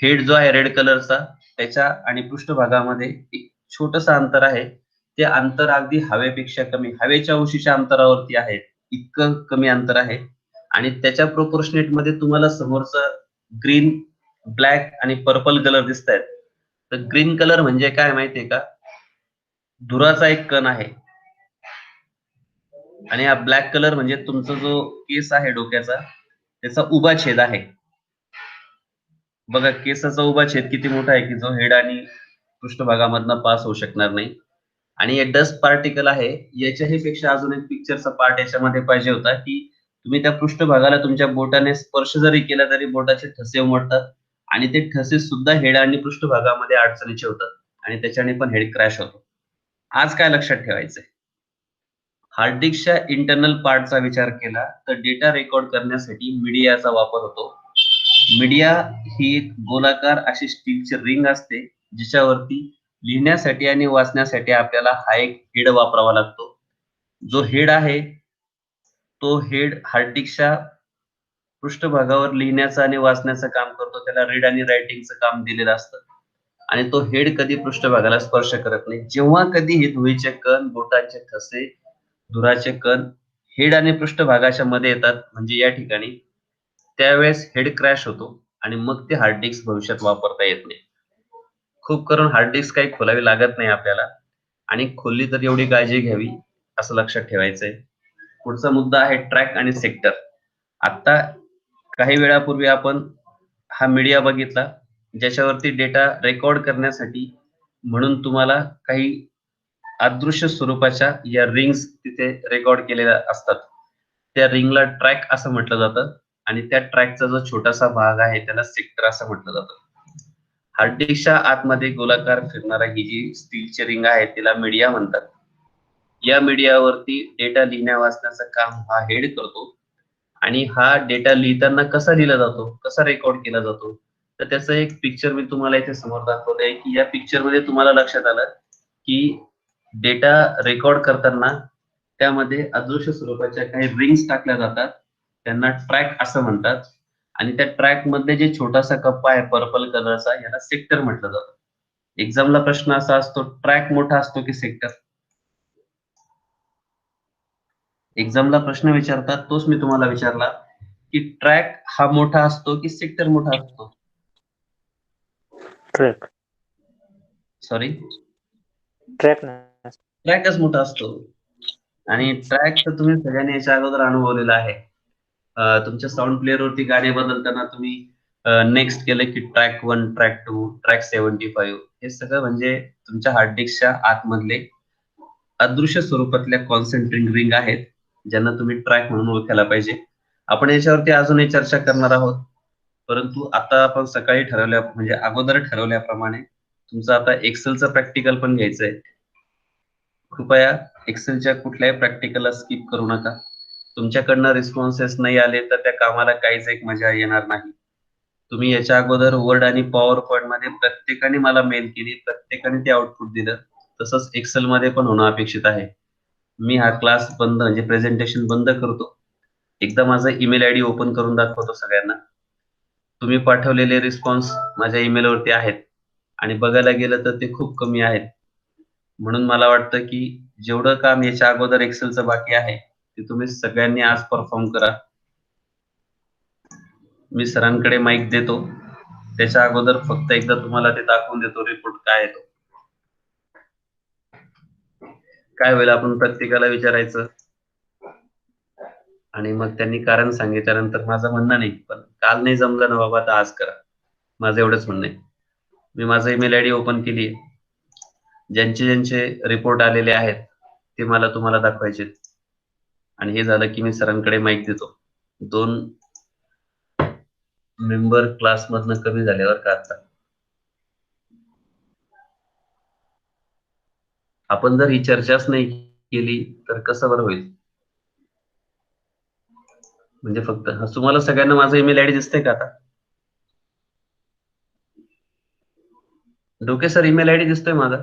हेड जो आहे रेड कलरचा त्याच्या आणि पृष्ठभागामध्ये एक छोटस अंतर आहे. ते अंतर अगदी हवेपेक्षा कमी, हवेच्या उशीच्या अंतरावरती आहे, इतकं कमी अंतर आहे. आणि त्याच्या प्रोपोर्शनेट मध्ये तुम्हाला समोरचं ग्रीन, ब्लॅक आणि पर्पल कलर दिसत आहेत. तर ग्रीन कलर म्हणजे काय माहितीये का, धुराचा एक कण आहे. आणि हा ब्लॅक कलर म्हणजे तुमचा जो केस आहे डोक्याचा त्याचा उभा छेद आहे. बघा केसाचा उभा छेद किती मोठा आहे की जो हेड आणि पृष्ठभागामधनं पास होऊ शकणार नाही. आणि हे डस्ट पार्टिकल आहे, याच्याही पेक्षा अजून एक पिक्चरचा पार्ट याच्यामध्ये पाहिजे होता की तुम्ही त्या पृष्ठभागाला तुमच्या बोटाने स्पर्श जरी केला तरी बोटाचे ठसे उमटतात आणि ते ठसे सुद्धा हेड आणि पृष्ठभागामध्ये अडचणीचे होतात आणि त्याच्याने पण हेड क्रॅश होतो. आज काय लक्षात ठेवायचंय, हार्ड डिस्कच्या इंटरनल पार्टचा विचार केला तर डेटा रेकॉर्ड करण्यासाठी मीडियाचा वापर होतो. मीडिया ही एक गोलाकार अशी स्टीलची रिंग असते जिच्यावरती लिहिण्यासाठी आणि वाचण्यासाठी आपल्याला हा एक हेड वापरावा लागतो. जो हेड आहे तो हेड हार्ड डिस्कच्या पृष्ठभागावर लिहिण्याचं आणि वाचण्याचं काम करतो. त्याला रीड आणि रायटिंगचं काम दिलेलं असतं आणि तो हेड कधी पृष्ठभागाला स्पर्श करत नाही. जेव्हा कधी हे धुळीचे कण, बोटांचे ठसे, धुराचे कण हेड आणि पृष्ठभागाच्या मध्ये येतात म्हणजे या ठिकाणी, त्यावेळेस हेड क्रॅश होतो आणि मग ते हार्ड डिस्क भविष्यात वापरता येत नाही. खूप करून हार्ड डिस्क काही खोलावी लागत नाही आपल्याला आणि खोलली तर एवढी काळजी घ्यावी असं लक्षात ठेवायचंय. पुढचा मुद्दा आहे ट्रॅक आणि सेक्टर. आता काही वेळापूर्वी आपण हा मीडिया बघितला ज्याच्यावरती डेटा रेकॉर्ड करण्यासाठी म्हणून तुम्हाला काही अदृश्य स्वरूपाच्या या रिंग्स तिथे रेकॉर्ड केलेल्या असतात. त्या रिंगला ट्रॅक असं म्हटलं जातं आणि त्या ट्रॅकचा जो छोटासा भाग आहे त्याला सेक्टर असं म्हटलं जातं. हार्ड डिस्कच्या आतमध्ये गोलाकार फिरणारा ही जी स्टीलची रिंग आहे तिला मीडिया म्हणतात. या मीडियावरती डेटा लिहिण्या वाचण्याचं काम हा हेड करतो आणि हा डेटा लिहिताना कसा लिहिला जातो, कसा रेकॉर्ड केला जातो, तर त्याचं एक पिक्चर मी तुम्हाला इथे समोर दाखवलंय की या पिक्चर मध्ये तुम्हाला लक्षात आलं की डेटा रेकॉर्ड करताना त्यामध्ये अदृश्य स्वरूपाच्या काही रिंग्स टाकल्या जातात, त्यांना ट्रॅक असं म्हणतात आणि त्या ट्रॅक मध्ये जे छोटासा कप्पा आहे पर्पल कलरचा याला सेक्टर म्हटलं जातं. एक्झामला प्रश्न असा असतो, ट्रॅक मोठा असतो की सेक्टर? एक्झामला प्रश्न विचारतात तोच मी तुम्हाला विचारला की ट्रॅक हा मोठा असतो की सेक्टर मोठा असतो. ट्रॅक सॉरी, ट्रॅक नाही. ट्रॅकच मोठा असतो. आणि ट्रॅक तर तुम्ही सगळ्यांनी याच्या अगोदर अनुभवलेला आहे. तुमच्या साऊंड प्लेअर वरती गाणे बदलताना तुम्ही नेक्स्ट केलं की ट्रॅक 1, ट्रॅक 2, ट्रॅक 75. हे सगळं म्हणजे तुमच्या हार्ड डिस्कच्या आतमधले अदृश्य स्वरूपातल्या कॉन्सन्ट्रिंग रिंग आहेत, ज्यांना तुम्ही ट्रॅक म्हणून ओळखायला पाहिजे. आपण याच्यावरती अजूनही चर्चा करणार आहोत, परंतु आता आपण सकाळी ठरवल्या म्हणजे अगोदर ठरवल्याप्रमाणे तुमचं आता एक्सेलचं प्रॅक्टिकल पण घ्यायचंय. कृपया एक्सेलच्या कुठल्याही प्रॅक्टिकलला स्किप करू नका. तुमच्याकडनं रिस्पॉन्सेस नाही आले तर त्या कामाला काहीच एक मजा येणार नाही. तुम्ही याच्या अगोदर वर्ड आणि पॉवर पॉइंट मध्ये प्रत्येकाने मला मेल केली, प्रत्येकाने ते आउटपुट दिलं. तसंच एक्सेल मध्ये पण होणं अपेक्षित आहे. मी हा क्लास बंद म्हणजे प्रेझेंटेशन बंद करतो. एकदा माझा ईमेल आयडी ओपन करून दाखवतो सगळ्यांना. तुम्ही पाठवलेले रिस्पॉन्स माझ्या ईमेलवरती आहेत आणि बघायला गेलं तर ते खूप कमी आहेत. म्हणून मला वाटतं की जेवढं काम याच्या अगोदर एक्सेलचं बाकी आहे ते तुम्ही सगळ्यांनी आज परफॉर्म करा. मी सरांकडे माईक देतो, त्याच्या अगोदर फक्त एकदा तुम्हाला ते दाखवून देतो रिपोर्ट काय येतो. काय होईल, आपण प्रत्येकाला विचारायचं आणि मग त्यांनी कारण सांगितल्यानंतर माझं म्हणणं नाही, पण काल नाही जमलं ना बाबा तर आज करा, माझं एवढंच म्हणणं आहे. मी माझं ईमेल आयडी ओपन केली आहे. ज्यांचे रिपोर्ट आलेले आहेत ते मला तुम्हाला दाखवायचे आणि हे झालं की मी सरांकडे माईक देतो. 2 मेंबर क्लास मधनं कमी झाल्यावर का आता आपण जर ही चर्चाच नाही केली तर कसं बरं होईल. म्हणजे फक्त तुम्हाला सगळ्यांना माझं ईमेल आयडी दिसतंय का आता? डोके सर, ईमेल आयडी दिसतोय माझा,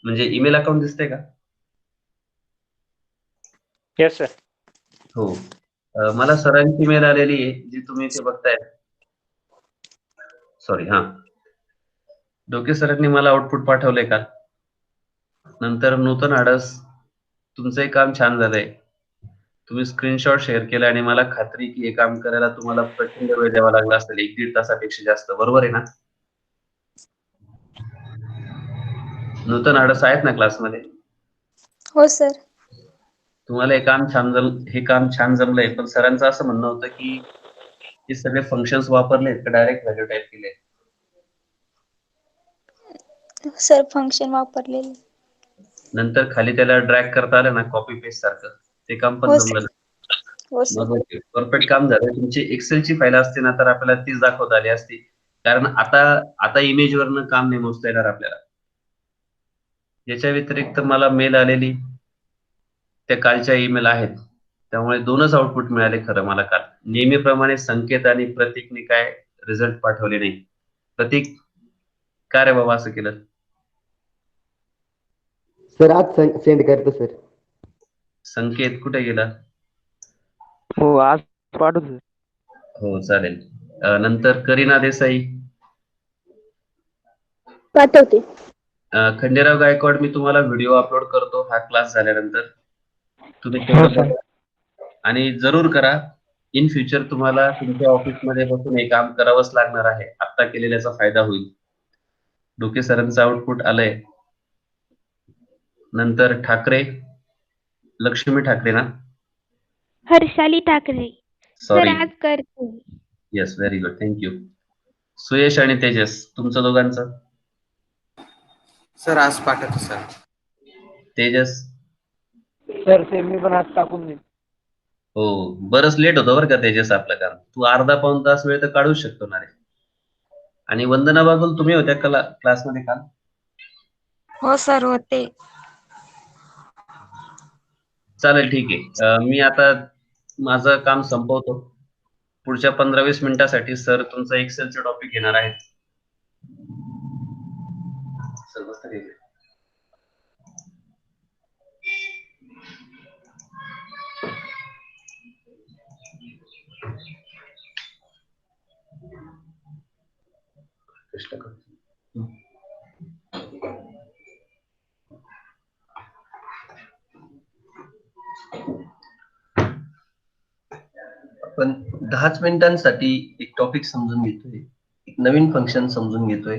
म्हणजे ईमेल अकाउंट दिसतंय का? Yes sir. हो. मला सरांची ईमेल आलेली आहे जी तुम्ही इथे बघताय. सॉरी, हा, डोके सरांनी मला आउटपुट पाठवलंय का. नंतर नूतन आडस, तुमचंही काम छान झालंय. तुम्ही स्क्रीनशॉट शेअर केला आणि मला खात्री की हे काम करायला तुम्हाला प्रचंड वेळ द्यावा लागला असेल, 1-1.5 तासापेक्षा जास्त, बरोबर आहे ना? नूतन आडस आहेत ना क्लासमध्ये? हो सर. तुम्हाला हे काम छान जमलंय, पण सरांचं असं म्हणणं होतं की हे सगळे फंक्शन्स वापरलेत का डायरेक्ट व्हॅल्यू टाईप केले? सर फंक्शन वापरलेले. नंतर खाली त्याला ड्रॅग करता आलं ना कॉपी पेस्ट सारखं, ते काम पण हो जमलं सर. ना? हो सर. मग परफेक्ट काम झालं. तुमची एक्सेलची फाईल असते ना तर आपल्याला तीच दाखवता आली असती, कारण आता इमेज वरनं काम नाही मोजता येणार आपल्याला. याच्या व्यतिरिक्त मला मेल आलेली त्या कालच्या ईमेल आहेत, त्यामुळे 2च आउटपुट मिळाले खरं मला काल. नेहमीप्रमाणे संकेत आणि प्रतीकने काय रिझल्ट पाठवले नाही. प्रतीक, का रे बाबा असं केलं? सर आज सेंड करतो सर. संकेत कुठे गेला? हो आज पाठवतो. हो चालेल. नंतर करीना देसाई, पाठवते. खंडेराव गायकवाड, मी तुम्हाला व्हिडिओ अपलोड करतो हा क्लास झाल्यानंतर. तुम्ही हो तेवढं सर. बघा आणि जरूर करा. इन फ्युचर तुम्हाला तुमच्या ऑफिसमध्ये बसून हे काम करावंच लागणार आहे. आता केलेल्याचा फायदा होईल. डोके सरांचं आउटपुट आलंय. नंतर ठाकरे, लक्ष्मी ठाकरे ना? हर्षाली ठाकरे. सॉरी, सर आज करते. Yes, very good, thank you. Suyash आणि तेजस, तुमचं दोघांचं? सर आज पाठवतो सर. तेजस? सर ते मी पण आज टाकून देईन. हो, बरंच लेट होतं बरं का तेजस आपलं काम. तू अर्धा-पाऊण तास वेळ तर काढूच शकतो ना रे. आणि वंदना बागुल, तुम्ही होत्या क्लासमध्ये काल? हो सर होते. चालेल, ठीक आहे. मी आता माझं काम संपवतो. पुढच्या 15-20 मिनिटासाठी सर तुमचं एक्सेलचं टॉपिक घेणार आहेत. सर मस्त ठीक आहे. कष्ट कर. पण 10च मिनिटांसाठी एक टॉपिक समजून घेतोय, एक नवीन फंक्शन समजून घेतोय.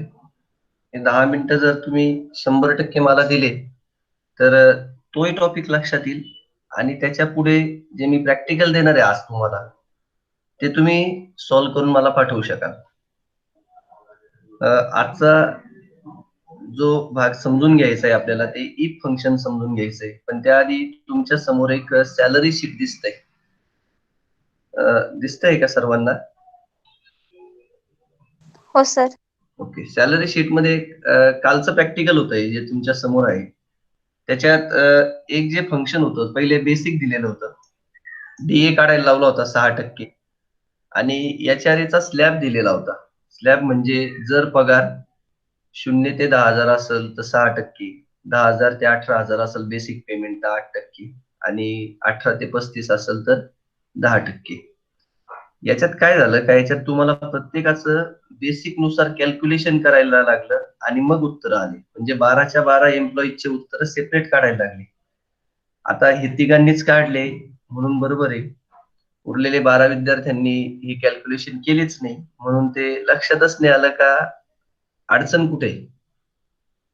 हे 10 मिनिटं जर तुम्ही 100% मला दिले तर तोही टॉपिक लक्षात येईल आणि त्याच्या पुढे जे मी प्रॅक्टिकल देणार आहे आज तुम्हाला ते तुम्ही सॉल्व्ह करून मला पाठवू शकाल. आजचा जो भाग समजून घ्यायचा आहे आपल्याला ते इफ फंक्शन समजून घ्यायचं आहे. पण त्याआधी तुमच्या समोर एक सॅलरी शीट दिसतंय. दिसतंय का सर्वांना? हो सर. ओके. सॅलरी शीट मध्ये कालचं प्रॅक्टिकल होतंय जे तुमच्या समोर आहे. त्याच्यात एक जे फंक्शन होतं पहिले बेसिक दिलेलं होतं. डीए काढायला लावला होता 6% आणि याचा स्लॅब दिलेला होता. स्लॅब म्हणजे जर पगार 0 ते 10,000 असेल तर 6%, 10,000 ते 18,000 असेल बेसिक पेमेंट तर 8% आणि 18 ते 35 असेल तर 10%. याच्यात काय झालं का याच्यात तुम्हाला प्रत्येकाचं बेसिक नुसार कॅल्क्युलेशन करायला लागलं आणि मग उत्तर आले. म्हणजे 12च्या 12 एम्प्लॉईजचे उत्तर सेपरेट काढायला लागले. आता हे तिघांनीच काढले म्हणून बरोबर आहे. उरलेले 12 विद्यार्थ्यांनी ही कॅल्क्युलेशन केलीच नाही म्हणून ते लक्षातच नाही आलं का अडचण कुठे आहे.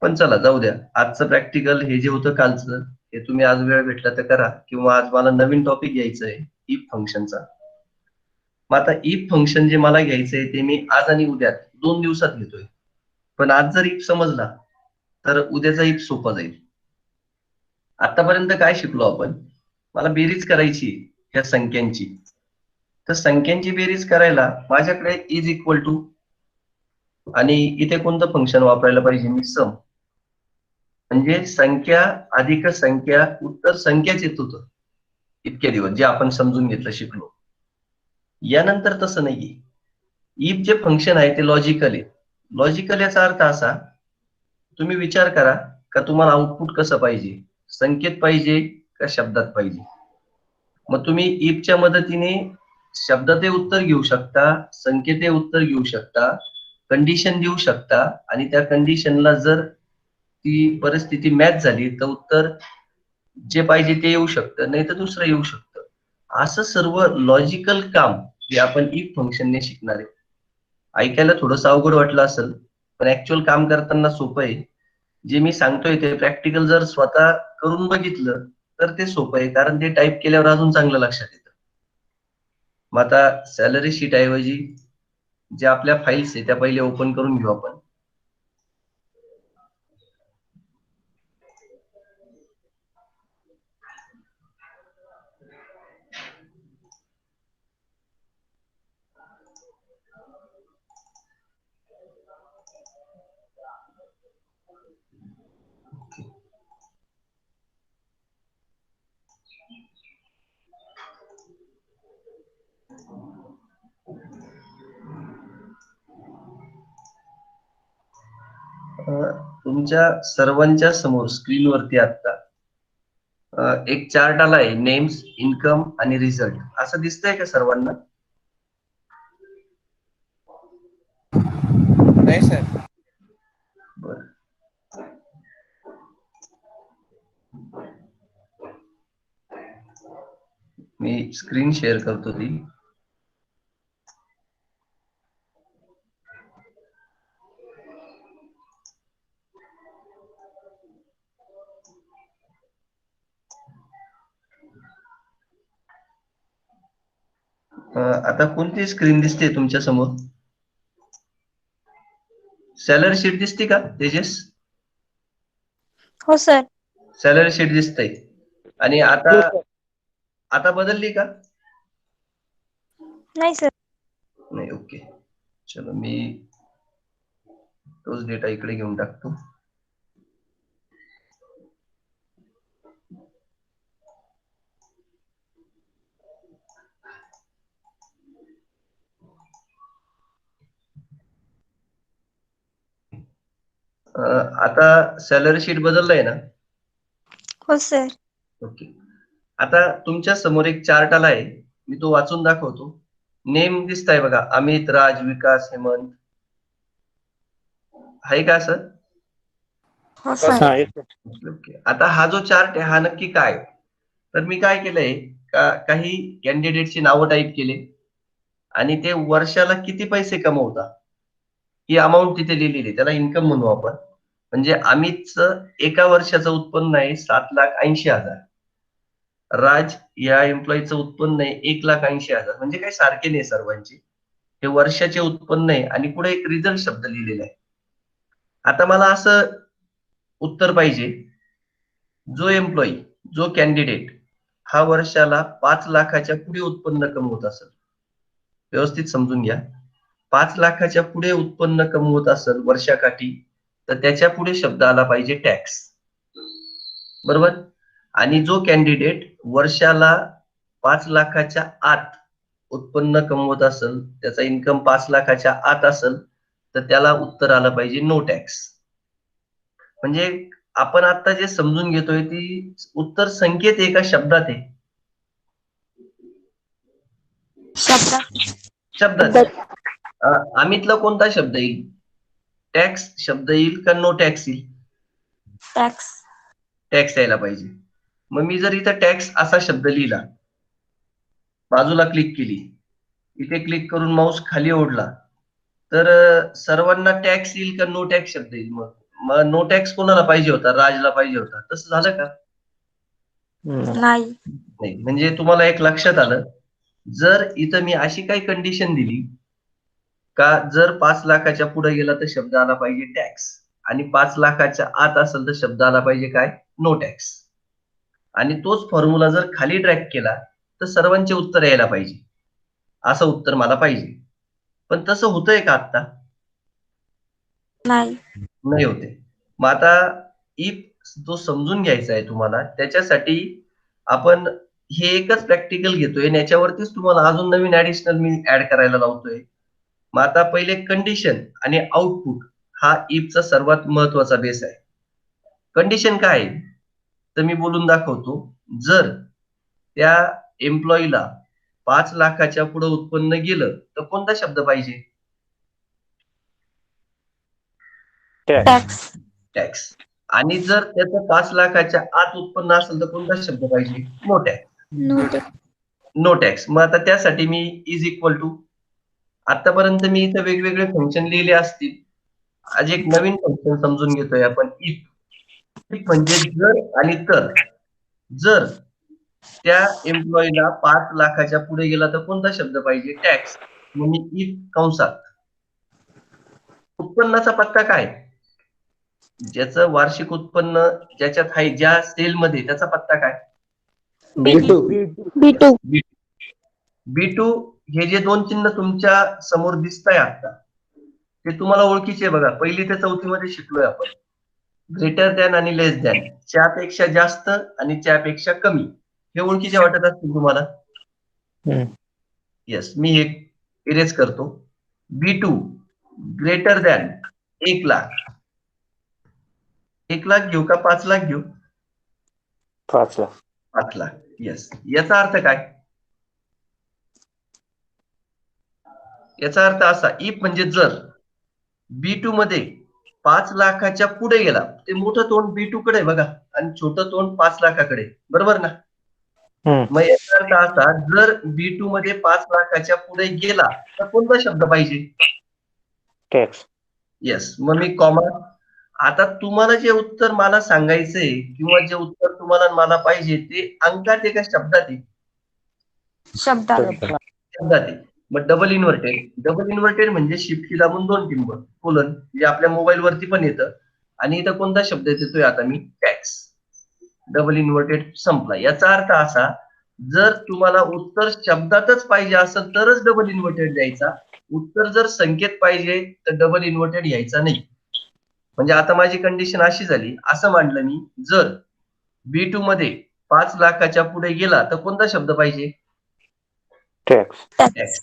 पण चला जाऊ द्या. आजचं प्रॅक्टिकल हे जे होतं कालचं हे तुम्ही आज वेळ भेटला तर करा किंवा आज मला नवीन टॉपिक घ्यायचं आहे इफ फंक्शनचा. मग आता इफ फंक्शन जे मला घ्यायचंय ते मी आज आणि उद्या 2 दिवसात घेतोय. पण आज जर इफ समजला तर उद्याचा इफ सोपा जाईल. आतापर्यंत काय शिकलो आपण? मला बेरीज करायची ह्या संख्यांची. तर संख्यांची बेरीज करायला माझ्याकडे इज इक्वल टू आणि इथे कोणतं फंक्शन वापरायला पाहिजे मी सम. म्हणजे संख्या अधिक संख्या उत्तर संख्याच येत होतं इतके दिवस जे आपण समजून घेतलं शिकलो. यानंतर तसं नाहीये. इफ जे फंक्शन आहे ते लॉजिकल आहे. लॉजिकल याचा अर्थ असा तुम्ही विचार करा का तुम्हाला आउटपुट कसं पाहिजे, संख्येत पाहिजे का शब्दात पाहिजे. मग तुम्ही इफच्या मदतीने शब्दाचे उत्तर घेऊ शकता, संख्येचे उत्तर घेऊ शकता, कंडिशन देऊ शकता आणि त्या कंडिशनला जर ती परिस्थिती मॅच झाली तर उत्तर जे पाहिजे ते येऊ शकतं नाही तर दुसरं येऊ शकतं. असं सर्व लॉजिकल काम जे आपण इफ फंक्शनने शिकणार आहे. ऐकायला थोडंसं अवघड वाटलं असेल पण ऍक्च्युअल काम करताना सोपं आहे. जे मी सांगतोय ते प्रॅक्टिकल जर स्वतः करून बघितलं तर ते सोपं आहे कारण ते टाईप केल्यावर अजून चांगलं लक्षात येतं. मग आता सॅलरी शीट ऐवजी ज्या आपल्या फाईल्स आहे त्या पहिले ओपन करून घेऊ आपण. तुमच्या सर्वांच्या समोर स्क्रीनवरती आता एक चार्ट आलाय नेम्स, इन्कम आणि रिझल्ट असं दिसतंय का सर्वांना? नाही सर. बर. मी स्क्रीन शेअर करतो ती. आता कोणती स्क्रीन दिसते तुमच्या समोर? सॅलरी शीट दिसते का तेजस? हो सर. सॅलरी शीट दिसतंय आणि आता आता बदलली का? नाही सर. नाही. ओके चलो मी तोच डेटा इकडे घेऊन टाकतो. आता सॅलरी शीट बदललंय ना? हो सर. ओके. आता तुमच्या समोर एक चार्ट आलाय मी तो वाचून दाखवतो. नेम दिसताय बघा अमित, राज, विकास, हेमंत. आहे का सर? हो सर. हा एक ओके. आता हा जो चार्ट आहे हा नक्की काय? तर मी काय केलंय का काही कॅन्डिडेटची नावं टाईप केले आणि ते वर्षाला किती पैसे कमवता ही अमाऊंट तिथे लिहिलेली आहे. त्याला इन्कम म्हणू आपण. म्हणजे अमितचं एका वर्षाचं उत्पन्न आहे 7,80,000. राज या एम्प्लॉईचं उत्पन्न आहे 1,80,000. म्हणजे काही सारखे नाही सर्वांचे. हे वर्षाचे उत्पन्न आहे आणि पुढे एक रिझल्ट शब्द लिहिलेला आहे. आता मला असं उत्तर पाहिजे, जो एम्प्लॉई, जो कॅन्डिडेट हा वर्षाला 5 लाखाच्या पुढे उत्पन्न कमवत असेल, व्यवस्थित समजून घ्या, 5 लाखाच्या पुढे उत्पन्न कमवत असेल वर्षाकाठी, तर त्याच्या पुढे शब्द आला पाहिजे टॅक्स. बरोबर. आणि जो कॅन्डिडेट वर्षाला 5 लाखाच्या आत उत्पन्न कमवत असेल, त्याचा इन्कम 5 लाखाच्या आत असेल, तर त्याला उत्तर आलं पाहिजे नो टॅक्स. म्हणजे आपण आता जे समजून घेतोय ती उत्तर संख्येत आहे का शब्दात आहे? शब्दात आहे. अमितला कोणता शब्द येईल? टॅक्स शब्द येईल का नो टॅक्स येईल? टॅक्स. टॅक्स यायला पाहिजे. मग मी जर इथं टॅक्स असा शब्द लिहिला, बाजूला क्लिक केली, इथे क्लिक करून माऊस खाली ओढला, तर सर्वांना टॅक्स येईल का नो टॅक्स शब्द येईल? मग नो टॅक्स कोणाला पाहिजे होता? राजला पाहिजे होता. तसं झालं का? नाही. नाही. म्हणजे तुम्हाला एक लक्षात आलं, जर इथं मी अशी काही कंडिशन दिली का जर 5 लाखाच्या पुढे गेला तर शब्द आला पाहिजे टॅक्स, आणि 5 लाखाच्या आत असेल तर शब्द आला पाहिजे काय? No tax. आणि तोच फॉर्म्युला जर खाली ड्रॅग केला तर सर्वांचे उत्तर यायला पाहिजे. असं उत्तर मला पाहिजे. पण तसं होतंय का आता? नाही होते. मग आता इफ जो समजून घ्यायचा आहे तुम्हाला, त्याच्यासाठी आपण हे एकच प्रॅक्टिकल घेतोय आणि याच्यावरतीच तुम्हाला अजून नवीन ऍडिशनल मी ऍड करायला लावतोय. मग आता पहिले कंडिशन आणि आउटपुट हा इफचा सर्वात महत्वाचा बेस आहे. कंडिशन काय आहे तर मी बोलून दाखवतो. जर त्या एम्प्लॉईला 5 लाखाच्या पुढे उत्पन्न गेलं तर कोणता शब्द पाहिजे? टॅक्स. टॅक्स. आणि जर त्याचं 5 लाखाच्या आत उत्पन्न असेल तर कोणता शब्द पाहिजे? No tax. No tax. मग आता त्यासाठी मी इज इक्वल टू, आतापर्यंत मी इथं वेगवेगळे फंक्शन लिहिले असतील, आज एक नवीन फंक्शन समजून घेतोय आपण, इफ. म्हणजे जर आणि तर. जर त्या एम्प्लॉईला 5 लाखाच्या पुढे गेला तर कोणता शब्द पाहिजे? टॅक्स. मग मी इफ कंसात उत्पन्नाचा पत्ता काय, ज्याचं वार्षिक उत्पन्न ज्याच्यात आहे, ज्या सेलमध्ये, त्याचा पत्ता काय? B2. B2. हे जे दोन चिन्ह तुमच्या समोर दिसत आहे आता, ते तुम्हाला ओळखीचे बघा. पहिली ते चौथी मध्ये शिकलोय आपण. ग्रेटर दॅन आणि लेस दॅन, च्यापेक्षा जास्त आणि च्यापेक्षा कमी, हे ओळखीचे वाटत असतील तुम्हाला. येस. मी हे इरेज करतो. B2 greater than 1 lakh. 1 lakh घेऊ का 5 लाख घेऊ? 5 लाख. 5 लाख. येस. याचा अर्थ काय? याचा अर्थ असा, इफ म्हणजे जर B2 मध्ये 5 लाखाच्या पुढे गेला, ते मोठं तोंड B2 कडे बघा आणि छोटं तोंड 5 लाखाकडे, बरोबर ना? मग याचा अर्थ असा, जर B2 मध्ये 5 लाखाच्या पुढे गेला तर कोणता शब्द पाहिजे? टॅक्स. येस. मग मी कॉमा. आता तुम्हाला जे उत्तर मला सांगायचंय किंवा जे उत्तर तुम्हाला मला पाहिजे ते अंकात आहे का शब्दात आहे? शब्दात. शब्दात आहे. मग डबल इन्व्हर्टेड. डबल इन्व्हर्टेड म्हणजे शिफ्ट दाबून 2 टिंब कोलन, जे आपल्या मोबाईल वरती पण येतं. आणि इथं कोणता शब्द येतोय आता मी? टॅक्स. डबल इन्व्हर्टेड संपला. याचा अर्थ असा, जर तुम्हाला उत्तर शब्दातच पाहिजे असेल तरच डबल इन्व्हर्टेड द्यायचा. उत्तर जर संख्येत पाहिजे तर डबल इन्व्हर्टेड घ्यायचा नाही. म्हणजे आता माझी कंडिशन अशी झाली, असं मांडलं मी, जर B2 मध्ये 5 लाखाच्या पुढे गेला तर कोणता शब्द पाहिजे? टॅक्स.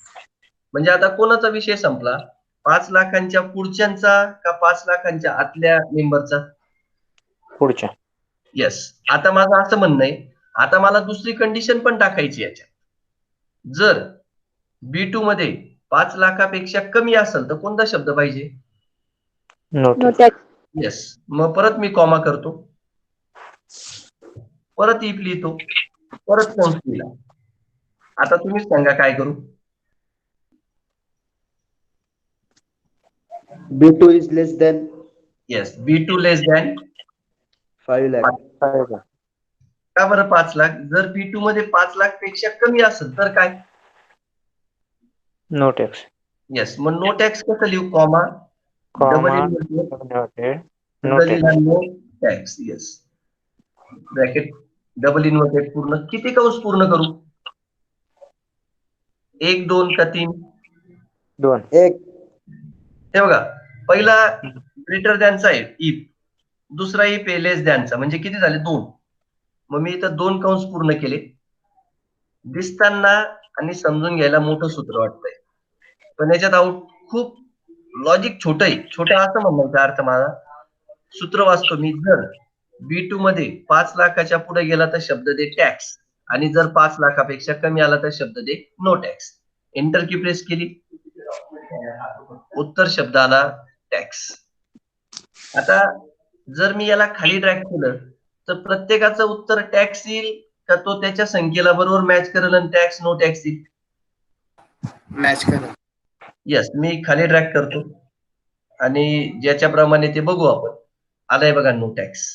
म्हणजे आता कोणाचा विषय संपला? 5 लाखांच्या पुढच्यांचा का 5 लाखांच्या आतल्या मेंबरचा? पुढच्या. येस. आता माझं असं म्हणणं आहे, आता मला दुसरी कंडिशन पण टाकायची याच्यात. जर B2 मध्ये 5 लाखापेक्षा कमी असेल तर कोणता शब्द पाहिजे? No tax. येस. मग परत मी कॉमा करतो, परत इफ लिहितो, परत कंस लिहिला. आता तुम्हीच सांगा काय करू? B2 is less than yes, B2 less than 5 lakh. का बरं 5 लाख? जर B2 मध्ये 5 लाख पेक्षा कमी असेल तर काय? No tax. येस, मग नो टॅक्स कसं लिहू? Comma double inverted no no tax. Yes, bracket double inverted पूर्ण. किती कंस पूर्ण करू? 1, 2 का 3? 2. एक हे बघा, पहिला ग्रेटर दॅनचा आहे इफ, दुसरा इफ आहे लेस दॅनचा, म्हणजे किती झाले? 2. मग मी इथं 2 कंस पूर्ण केले. दिसताना आणि समजून घ्यायला मोठं सूत्र वाटतंय, पण याच्यात खूप लॉजिक छोटं आहे. छोटं असं म्हणण्याचा अर्थ माझा, सूत्र वाचतो मी. जर B2 मध्ये 5 लाखाच्या पुढे गेला तर शब्द दे टॅक्स, आणि जर 5 लाखापेक्षा कमी आला तर शब्द दे नो टॅक्स. एंटर की प्रेस केली, उत्तर शब्द आला टॅक्स. आता जर मी याला खाली ड्रॅग केलं तर प्रत्येकाचं उत्तर टॅक्स येईल का तो त्याच्या संख्येला बरोबर मॅच करेल आणि टॅक्स नो टॅक्स येईल? मॅच करा. येस, मी खाली ड्रॅग करतो आणि ज्याच्याप्रमाणे ते बघू आपण. आलाय बघा नो टॅक्स.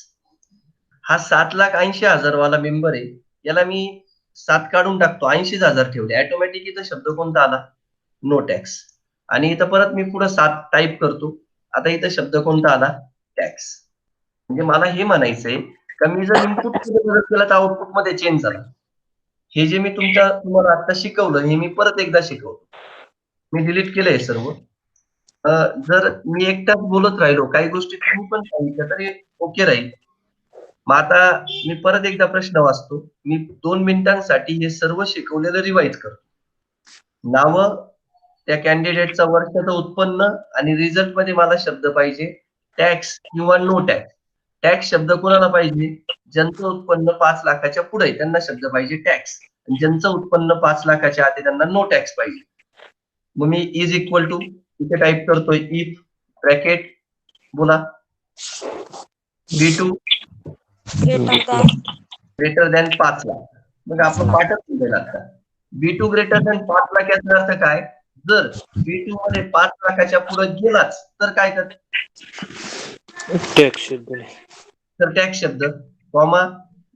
हा 7,80,000 वाला मेंबर आहे, याला मी 7 काढून टाकतो, 80,000 ठेवले. ऑटोमॅटिक इथं शब्द कोणता आला? No tax. आणि इथं परत मी पुढे 7 टाईप करतो. आता इथं शब्द कोणता आला? टॅक्स. म्हणजे मला हे म्हणायचंय का मी जर इनपुट मध्ये बदल केला तर आउटपुट मध्ये चेंज झाला. हे जे मी तुम्हाला आता शिकवलं हे मी परत एकदा शिकवतो. मी डिलीट केलंय सर्व. जर मी एकटाच बोलत राहिलो, काही गोष्टी तुम्ही पण सांगितल्या तरी ओके राहील. मग आता मी परत एकदा प्रश्न वाचतो. मी 2 मिनिटांसाठी हे सर्व शिकवलेलं रिवाइज करतो. नावं, त्या कॅन्डिडेटचा वर्षाचं उत्पन्न, आणि रिझल्ट मध्ये मला शब्द पाहिजे टॅक्स किंवा नो टॅक्स. टॅक्स शब्द कोणाला पाहिजे? ज्यांचं उत्पन्न 5 लाखाच्या पुढे त्यांना शब्द पाहिजे टॅक्स, आणि ज्यांचं उत्पन्न 5 लाखाच्या आधी त्यांना नो टॅक्स पाहिजे. मग मी इज इक्वल टू इथे टाईप करतोय इफ ब्रॅकेट, बोला B2 ग्रेटर दॅन 5 लाख. मग आपण पाठच केलेला आता. B2 ग्रेटर दॅन 5 लाख याचा अर्थ काय? जर B2 मध्ये 5 लाखाच्या पुढे गेलाच तर काय कर? टॅक्स शब्द. तर टॅक्स शब्द, कॉमा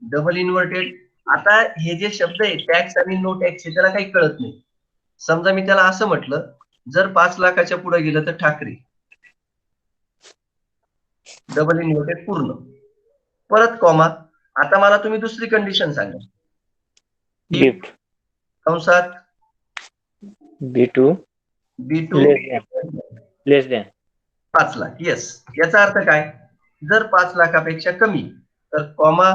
डबल इन्व्हर्टेड. आता हे जे शब्द आहे टॅक्स आणि नो टॅक्स त्याला काही कळत नाही. समजा मी त्याला असं म्हटलं, जर 5 लाखाच्या पुढे गेलं तर ठाकरे, डबल इन्व्हर्टेड पूर्ण, परत कॉमा. आता मला तुम्ही दुसरी कंडिशन सांगा. गिफ्ट कंसात B2 B2 लेस दॅन 5 लाख. येस, याचा अर्थ काय? जर 5 लाखापेक्षा कमी तर कॉमा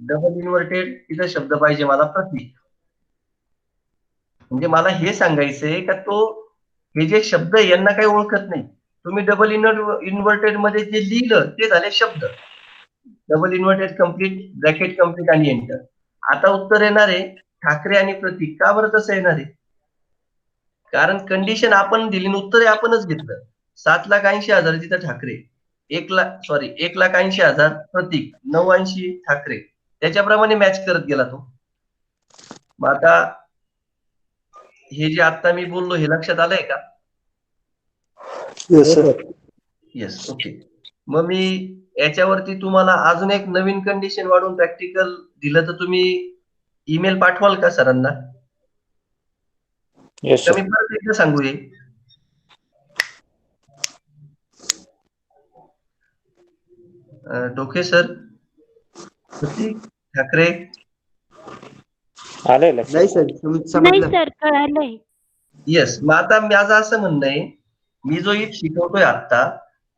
डबल इन्व्हर्टेड, तिथं शब्द पाहिजे मला प्रतीक. म्हणजे मला हे सांगायचंय का तो हे जे शब्द आहे यांना काही ओळखत नाही. तुम्ही डबल इन्व्हर्टेड मध्ये जे लिहिलं ते झाले शब्द. Double inverted complete, bracket complete आणि एंटर. आता उत्तर येणार आहे ठाकरे आणि प्रतीक. का बरं तसं येणार आहे? कारण कंडिशन आपण दिली, उत्तर आपणच घेतलं. 7,80,000 तिथं ठाकरे, 1,80,000 प्रतीक, 980 ठाकरे, त्याच्याप्रमाणे मॅच करत गेला तो. मग आता हे जे आता मी बोललो हे लक्षात आलंय का? Yes, okay. मग मी याच्यावरती तुम्हाला अजून एक नवीन कंडिशन वाढून प्रॅक्टिकल दिलं तर तुम्ही ईमेल पाठवाल का सरांना? येस मी परत एकदा सांगू हे. डोके सर, प्रतीक ठाकरे, आलंय नाही लक्षात. सर नाही समजलं. सर, कळालंय. येस. मग आता माझं असं म्हणणं आहे, मी जो इफ शिकवतोय आता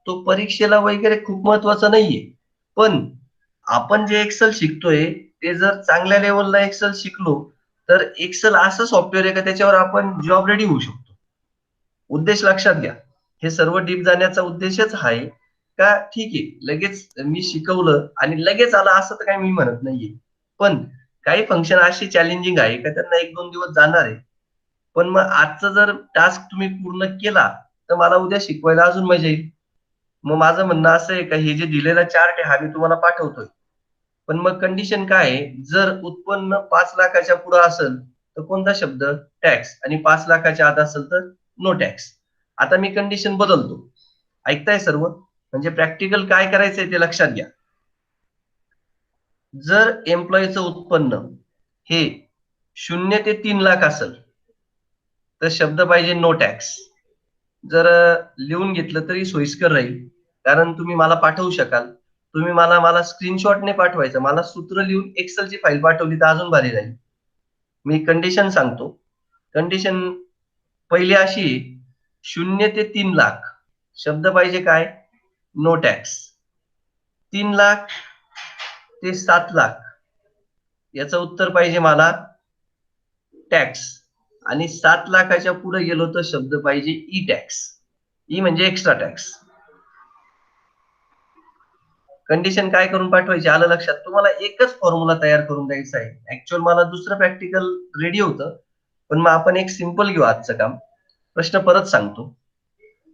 तो परीक्षेला वगैरे खूप महत्वाचा नाहीये, पण आपण जे एक्सेल शिकतोय ते जर चांगल्या लेवलला एक्सेल शिकलो तर एक्सेल असं सॉफ्टवेअर आहे का त्याच्यावर आपण जॉब रेडी होऊ शकतो. उद्देश लक्षात घ्या. हे सर्व डीप जाण्याचा उद्देशच आहे का ठीक आहे लगेच मी शिकवलं आणि लगेच आलं असं तर काही मी म्हणत नाहीये, पण काही फंक्शन अशी चॅलेंजिंग आहे का त्यांना 1-2 दिवस जाणार आहे. पण मग आजचा जर टास्क तुम्ही पूर्ण केला तर मला उद्या शिकवायला अजून मजा येईल. मग माझं म्हणणं असं आहे का हे जे दिलेला चार्ट आहे हा मी तुम्हाला पाठवतोय, पण मग कंडिशन काय आहे, जर उत्पन्न 5 लाखाच्या पुढे असेल तर कोणता शब्द? टॅक्स, आणि 5 लाखाच्या आत असेल तर नो टॅक्स. आता मी कंडिशन बदलतो. ऐकताय सर्व? म्हणजे प्रॅक्टिकल काय करायचंय ते लक्षात घ्या. जर एम्प्लॉईचं उत्पन्न हे 0 ते 3 लाख असेल तर शब्द पाहिजे नो टॅक्स. जर लिहून घेतलं तरी सोयीस्कर राहील, कारण तुम्ही मला पाठवू शकाल. तुम्ही मला स्क्रीनशॉटने पाठवायचं, मला सूत्र लिहून एक्सेलची फाईल पाठवली तर अजून भारी राहील. मी कंडिशन सांगतो. कंडिशन पहिली अशी, 0 ते 3 लाख शब्द पाहिजे काय? No tax. 3 लाख ते 7 लाख याचं उत्तर पाहिजे मला टॅक्स. आणि 7 लाखाच्या पुढे गेलो तर शब्द पाहिजे ई टॅक्स. ई म्हणजे एक्स्ट्रा टॅक्स. कंडिशन काय करून पाठवायची आलं लक्षात? तुम्हाला एकच फॉर्म्युला तयार करून द्यायचा आहे. ऍक्च्युअल मला दुसरं प्रॅक्टिकल रेडी होतं, पण मग आपण एक सिंपल घेऊ आजचं काम. प्रश्न परत सांगतो.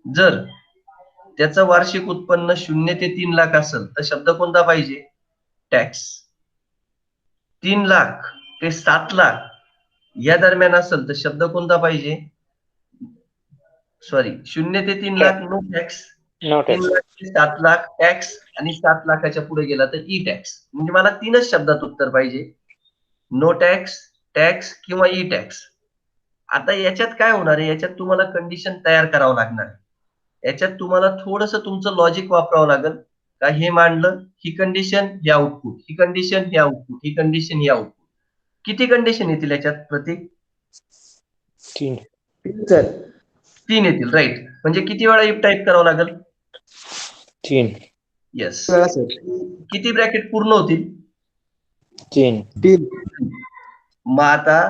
जर त्याचं वार्षिक उत्पन्न 0 ते 3 लाख असेल तर शब्द कोणता पाहिजे? टॅक्स. 3 लाख ते 7 लाख या दरम्यान असेल तर शब्द कोणता पाहिजे? सॉरी, 0 ते 3 lakh no tax, no 3 tax. Lakh ते 7 लाख टॅक्स, आणि 7 लाखाच्या पुढे गेला तर ई टॅक्स. म्हणजे मला 3च शब्दात उत्तर पाहिजे, नो टॅक्स, टॅक्स किंवा ई टॅक्स. आता याच्यात काय होणार आहे? याच्यात तुम्हाला कंडिशन तयार करावं लागणार आहे. याच्यात तुम्हाला थोडंसं तुमचं लॉजिक वापरावं लागेल. का हे मांडलं, ही कंडिशन, हे आउटपुट, ही कंडिशन, हे आउटपुट, ही कंडिशन, हे आउटपुट. किती कंडिशन येतील याच्यात प्रतीक? 3. 3 सर. 3 येतील, राईट. म्हणजे किती वेळा इफ टाईप करावं लागेल? 3. येस. वेळा सर. किती ब्रॅकेट पूर्ण होतील? 3. 3. मग आता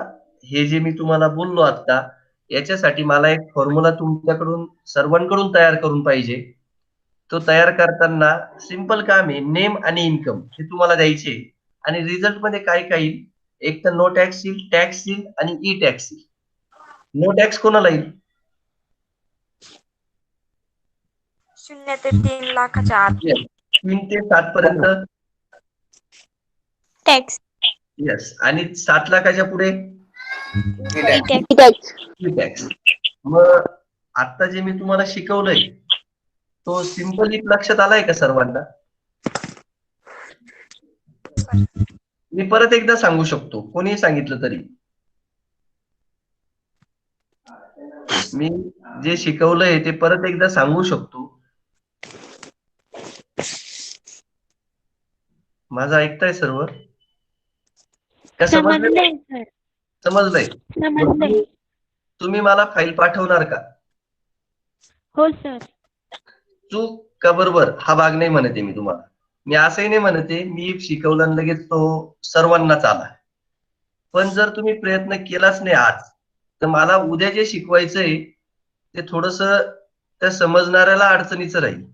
हे जे मी तुम्हाला बोललो आता, याच्यासाठी मला एक फॉर्म्युला तुमच्याकडून सर्वांकडून तयार करून पाहिजे. तो तयार करताना सिंपल काम आहे, नेम आणि इन्कम हे तुम्हाला द्यायचे. आणि रिझल्ट मध्ये काय काय येईल? एक तर नो टॅक्स येईल, टॅक्स येईल आणि ई टॅक्स येईल. नो टॅक्स कोणाला येईल? 0 ते 3 लाखाच्या आत. 3 ते 7 पर्यंत टॅक्स. येस. आणि 7 लाखाच्या पुढे टॅक्स. E tax. मग आता जे मी तुम्हाला शिकवलंय तो सिंपल इफ लक्षात आलाय का सर्वांना? मी परत एकदा सांगू शकतो, कोणी सांगितलं तरी. मी जे शिकवलंय ते परत एकदा सांगू शकतो. माझं ऐकताय सर्व? का समजलंय? समजलंय सर. समजलंय. समजलंय. तुम्ही मला फाईल पाठवणार का? हो सर. चूक का बरोबर हा भाग नाही म्हणते मी तुम्हाला. मी असंही नाही म्हणते मी शिकवलं आणि लगेच तो सर्वांनाच आला. पण जर तुम्ही प्रयत्न केलाच नाही आज, तर मला उद्या जे शिकवायचंय ते थोडंसं त्या समजणाऱ्याला अडचणीचं राहील.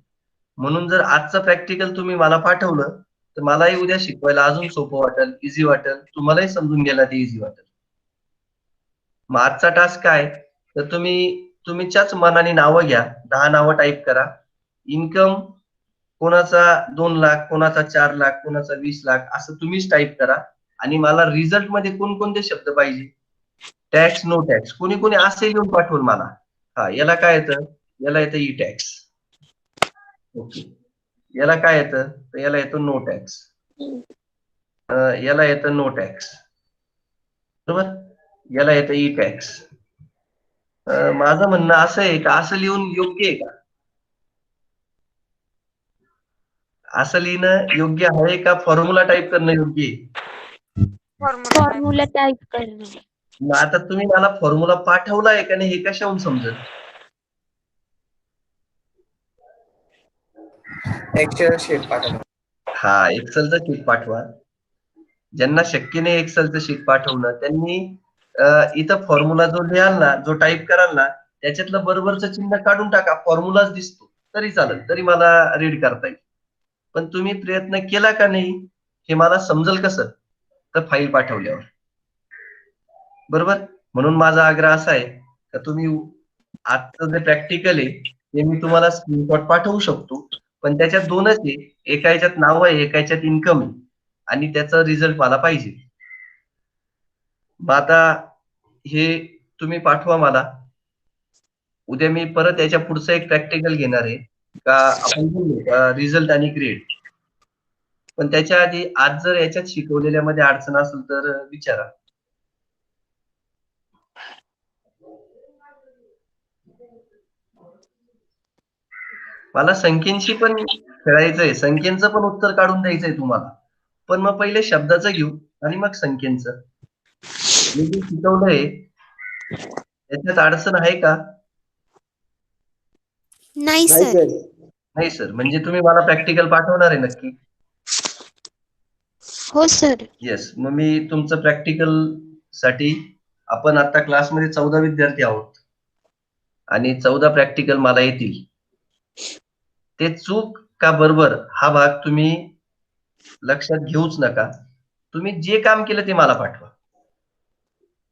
म्हणून जर आजचं प्रॅक्टिकल तुम्ही मला पाठवलं तर मलाही उद्या शिकवायला अजून सोपं वाटेल, इझी वाटेल, तुम्हालाही समजून घ्यायला ते इझी वाटेल. मग आजचा टास्क काय? तर तुमच्याच मनाने नावं घ्या, 10 नावं टाईप करा. इन्कम कोणाचा 2 लाख, कोणाचा 4 लाख, कोणाचा 20 लाख असं तुम्हीच टाईप करा. आणि मला रिझल्ट मध्ये कोणकोणते शब्द पाहिजे? Tax, no tax. कोणी कोणी असे लिहून पाठवून मला. हा, याला काय येतं? याला येतं ई टॅक्स. ओके. याला काय येतं? तर याला येतो नो टॅक्स. याला येतं नो टॅक्स, बरोबर. याला येतं ई टॅक्स. माझं म्हणणं असं आहे का असं लिहून योग्य आहे का? असं लिहिणं योग्य आहे का फॉर्म्युला टाईप करणं योग्य आहे? फॉर्म्युला टाईप करणं. मग आता तुम्ही मला फॉर्म्युला पाठवलाय का नाही हे कशाहून समजेल? एक्सेल शीट पाठवलं. हा, एक्सेलचं शीट पाठवा. ज्यांना शक्य नाही एक्सेलचं शीट पाठवणं त्यांनी इथं फॉर्म्युला जो लिहाल ना, जो टाईप कराल ना, त्याच्यातलं बरोबरचं चिन्ह काढून टाका, फॉर्म्युलाच दिसतो तरी चालेल, तरी मला रीड करता येईल. पण तुम्ही प्रयत्न केला का नाही हे मला समजेल कसं? तर फाईल पाठवल्यावर, बरोबर. म्हणून माझा आग्रह असा आहे का तुम्ही आजचं जे प्रॅक्टिकल आहे ते मी तुम्हाला स्क्रीनशॉट पाठवू शकतो, पण त्याच्यात 2च आहे. एका याच्यात नाव आहे, एका याच्यात इन्कम आहे, आणि त्याचा रिझल्ट मला पाहिजे. मग आता हे तुम्ही पाठवा मला. उद्या मी परत याच्या पुढचं एक प्रॅक्टिकल घेणार आहे. का आपण बोललो का रिझल्ट आणि ग्रेड? पण त्याच्या आधी आज जर याच्यात शिकवलेल्या मध्ये अडचण असेल तर विचारा. मला संख्येशी पण खेळायचंय, संख्येचं पण उत्तर काढून द्यायचंय तुम्हाला. पण मग पहिले शब्दाचं घेऊ आणि मग संख्येचं. मी जे शिकवलंय त्याच्यात अडचण आहे का? नाही नाही सर. सर. नाही सर. म्हणजे तुम्ही मला प्रॅक्टिकल पाठवणार आहे नक्की? हो सर. येस. मग मी तुमचं प्रॅक्टिकल साठी आपण आता क्लासमध्ये 14 विद्यार्थी आहोत आणि 14 प्रॅक्टिकल मला येतील. ते चूक का बरोबर हा भाग तुम्ही लक्षात घेऊच नका. तुम्ही जे काम केलं ते मला पाठवा.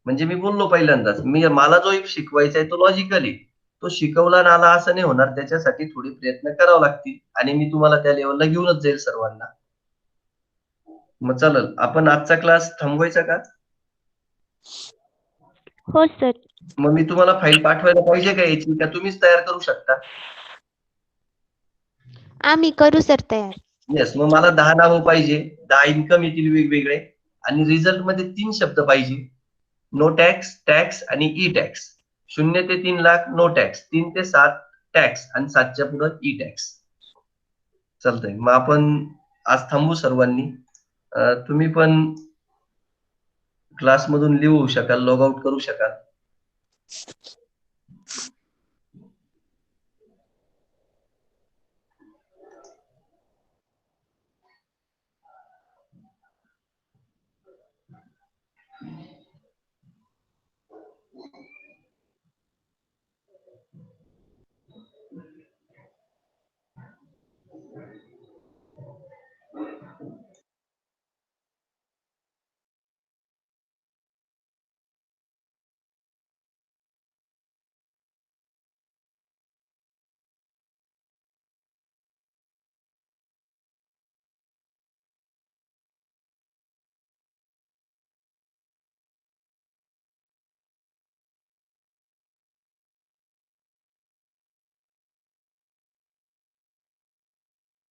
म्हणजे मी बोललो पहिल्यांदाच, मला जो शिकवायचा आहे तो लॉजिकली, तो शिकवला ना आला असं नाही होणार. त्याच्यासाठी थोडे प्रयत्न करावे लागतील आणि मी तुम्हाला त्या लेवलला घेऊनच जाईल सर्वांना. मग चालेल, आपण आजचा क्लास थांबवायचा का? हो सर. मग मी तुम्हाला फाईल पाठवायला पाहिजे का याची, का तुम्हीच तयार करू शकता? आम्ही करू सर तयार. येस. मग मला 10 नावं पाहिजे, 10 इन्कम येतील वेगवेगळे आणि रिझल्ट मध्ये 3 शब्द पाहिजे. नो टॅक्स, टॅक्स आणि ई टॅक्स. 0 ते 3 लाख नो टॅक्स, 3 ते 7 टॅक्स आणि 7च्या पुढे ई टॅक्स. चालतंय. मग आपण आज थांबू सर्वांनी. तुम्ही पण क्लासमधून लिहू शकाल, लॉग आउट करू शकाल.